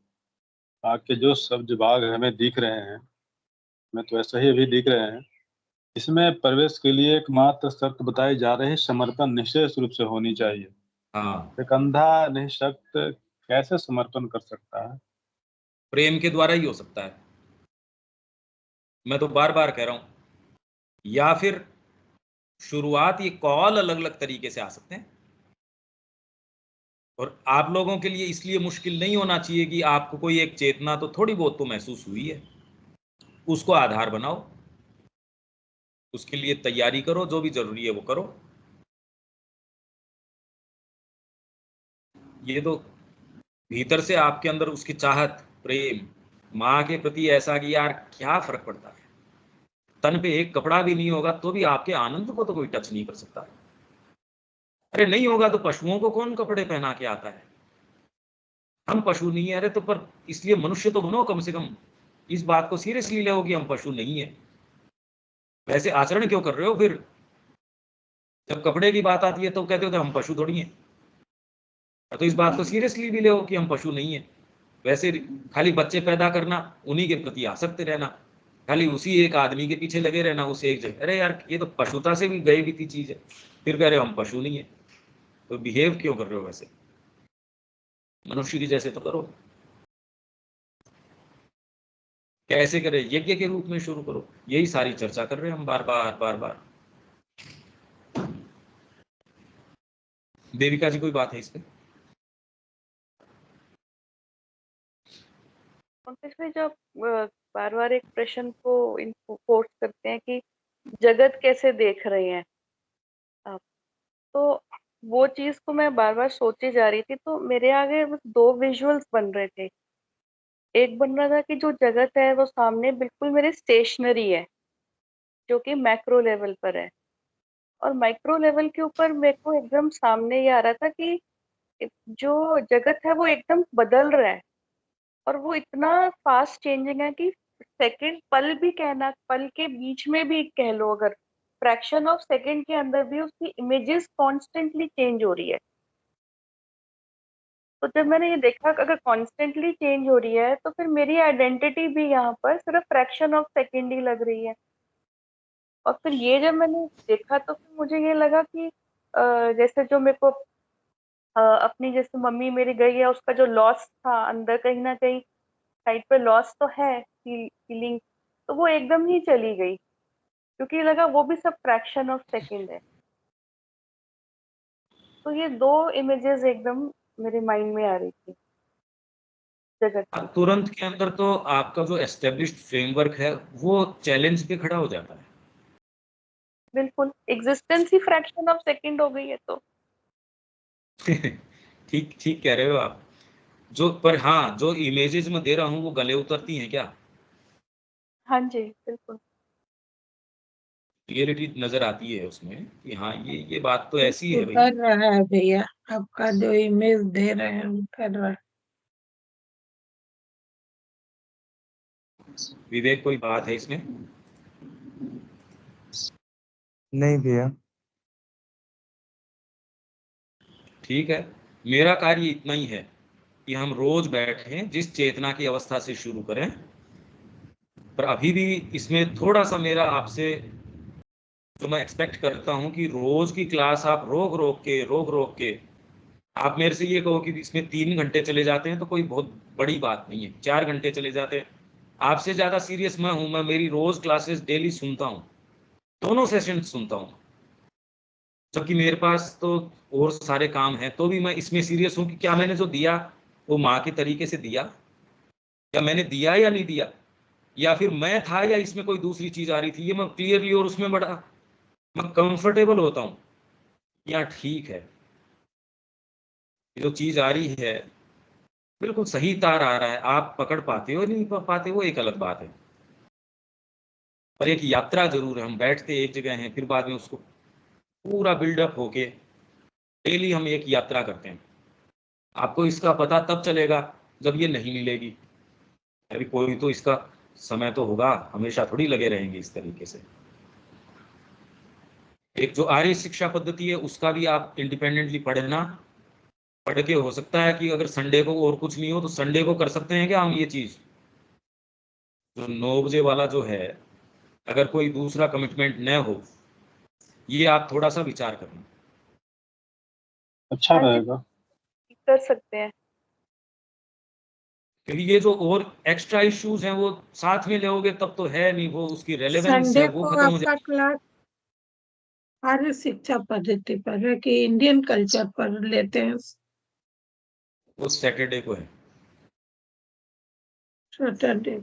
S7: के जो शब्द भाग हमें दिख रहे हैं, हमें तो ऐसा ही अभी दिख रहे हैं, इसमें प्रवेश के लिए एकमात्र शर्त बताई जा रही है, समर्पण निश्चय रूप से होनी चाहिए।
S1: हाँ,
S7: एक अंधा निःशक्त कैसे समर्पण कर सकता है?
S1: प्रेम के द्वारा ही हो सकता है। मैं तो बार बार कह रहा हूँ, या फिर शुरुआत, ये कॉल अलग अलग तरीके से आ सकते हैं, और आप लोगों के लिए इसलिए मुश्किल नहीं होना चाहिए कि आपको कोई एक चेतना तो थोड़ी बहुत तो महसूस हुई है, उसको आधार बनाओ, उसके लिए तैयारी करो, जो भी जरूरी है वो करो। ये तो भीतर से आपके अंदर उसकी चाहत, प्रेम माँ के प्रति ऐसा कि यार क्या फर्क पड़ता है, तन पे एक कपड़ा भी नहीं होगा तो भी आपके आनंद को तो कोई टच नहीं कर सकता। अरे नहीं होगा तो पशुओं को कौन कपड़े पहना के आता है? हम पशु नहीं है, अरे तो पर इसलिए मनुष्य तो बनो कम से कम, इस बात को सीरियसली लो कि हम पशु नहीं है। वैसे आचरण क्यों कर रहे हो फिर? जब कपड़े की बात आती है तो कहते हो कि हम पशु थोड़ी हैं। तो इस बात को सीरियसली भी लो कि हम पशु नहीं है। वैसे खाली बच्चे पैदा करना, उन्हीं के प्रति आसक्त रहना, खाली उसी एक आदमी के पीछे लगे रहना, उस एक जगह, अरे यार ये तो पशुता से भी गई बीती चीज है। फिर कह रहे हो हम पशु नहीं है, तो बिहेव क्यों कर रहे हो वैसे? मनुष्य की जैसे तो करो। कैसे करें? यज्ञ के रूप में शुरू करो। यही सारी चर्चा कर रहे हैं हम बार बार बार बार। देविका जी कोई बात है इस पे?
S8: इसमें जब बार बार एक प्रश्न को फोर्स करते हैं कि जगत कैसे देख रहे हैं आप, तो वो चीज को मैं बार बार सोची जा रही थी, तो मेरे आगे बस दो विजुअल्स बन रहे थे। एक बन रहा था कि जो जगत है वो सामने बिल्कुल मेरे स्टेशनरी है, जो कि मैक्रो लेवल पर है, और माइक्रो लेवल के ऊपर मेरे को एकदम सामने ये आ रहा था कि जो जगत है वो एकदम बदल रहा है, और वो इतना फास्ट चेंजिंग है कि सेकंड पल भी कहना, पल के बीच में भी कह लो, अगर फ्रैक्शन ऑफ सेकंड के अंदर भी उसकी इमेजेस कॉन्स्टेंटली चेंज हो रही है। तो जब मैंने ये देखा कि अगर कॉन्स्टेंटली चेंज हो रही है, तो फिर मेरी आइडेंटिटी भी यहाँ पर सिर्फ फ्रैक्शन ऑफ सेकंड ही लग रही है। और फिर ये जब मैंने देखा तो फिर मुझे ये लगा कि जैसे जो मेरे को अपनी जैसे मम्मी मेरी गई है, उसका जो लॉस था अंदर कहीं ना कहीं साइड पे लॉस तो है, फीलिंग, तो वो एकदम ही चली गई क्योंकि लगा वो भी सब फ्रैक्शन ऑफ सेकंड है। तो ये दो इमेजेस एकदम मेरे माइंड में आ रही थी जगत की।
S1: अब तुरंत के अंदर तो आपका जो एस्टेब्लिश्ड फ्रेमवर्क है वो चैलेंज पे खड़ा हो जाता है।
S8: बिल्कुल, existence he fraction of second हो गई है तो।
S1: ठीक ठीक कह रहे हो आप। जो पर हाँ, जो इमेजेस में दे रहा हूँ वो गले उतरती हैं क्या?
S8: हाँ जी, बिल्कुल।
S1: क्लियरिटी नजर आती है उसमें कि हाँ ये बात तो ऐसी है भाई।
S4: उतर रहा है भैया, आपका जो इमेज दे रहे हैं उतर रहा है।
S1: विवेक, कोई बात है इसमें?
S5: नहीं भैया।
S1: ठीक है, मेरा कार्य इतना ही है कि हम रोज बैठें, जिस चेतना की अवस्था से शुरू करें, पर अभी भी इसमें थोड़ा सा मेरा आपसे जो मैं एक्सपेक्ट करता हूं कि रोज की क्लास आप रोक रोक के आप मेरे से ये कहो कि इसमें 3 घंटे चले जाते हैं तो कोई बहुत बड़ी बात नहीं है, 4 घंटे चले जाते हैं। आपसे ज्यादा सीरियस मैं हूं, मैं मेरी रोज क्लासेस डेली सुनता हूं, दोनों सेशन सुनता हूं, जबकि मेरे पास तो और सारे काम हैं, तो भी मैं इसमें सीरियस हूं कि क्या मैंने जो दिया वो माँ के तरीके से दिया, या मैंने दिया या नहीं दिया, या फिर मैं था या इसमें कोई दूसरी चीज आ रही थी, ये मैं क्लियरली और उसमें बड़ा मैं कंफर्टेबल होता हूँ। या ठीक है, जो चीज आ रही है बिल्कुल सही तार आ रहा है, आप पकड़ पाते हो नहीं पाते वो एक अलग बात है, पर एक यात्रा जरूर है। हम बैठते एक जगह हैं, फिर बाद में उसको पूरा बिल्डअप होके डेली हम एक यात्रा करते हैं। आपको इसका पता तब चलेगा जब ये नहीं मिलेगी। अभी कोई तो इसका समय तो होगा, हमेशा थोड़ी लगे रहेंगे इस तरीके से। एक जो आर्य शिक्षा पद्धति है उसका भी आप इंडिपेंडेंटली पढ़ना, पढ़ के हो सकता है कि अगर संडे को और कुछ नहीं हो तो संडे को कर सकते हैं क्या हम ये चीज। जो 9 बजे वाला जो है, अगर कोई दूसरा कमिटमेंट न हो, ये आप थोड़ा सा विचार करना।
S7: अच्छा
S8: हाँ जी,
S7: रहेगा।
S8: कर सकते हैं।
S1: क्योंकि ये जो और एक्स्ट्रा इश्यूज हैं वो साथ में लोगे तब तो है नहीं, वो उसकी रेलेवेंस है
S4: संडे
S1: वो
S4: को
S1: खत्म हो
S4: आपका
S1: जाएगी।
S4: क्लास आर्य शिक्षा पद्धति पर है कि इंडियन कल्चर पर लेते हैं?
S1: वो सैटरडे को है।
S4: सैटरडे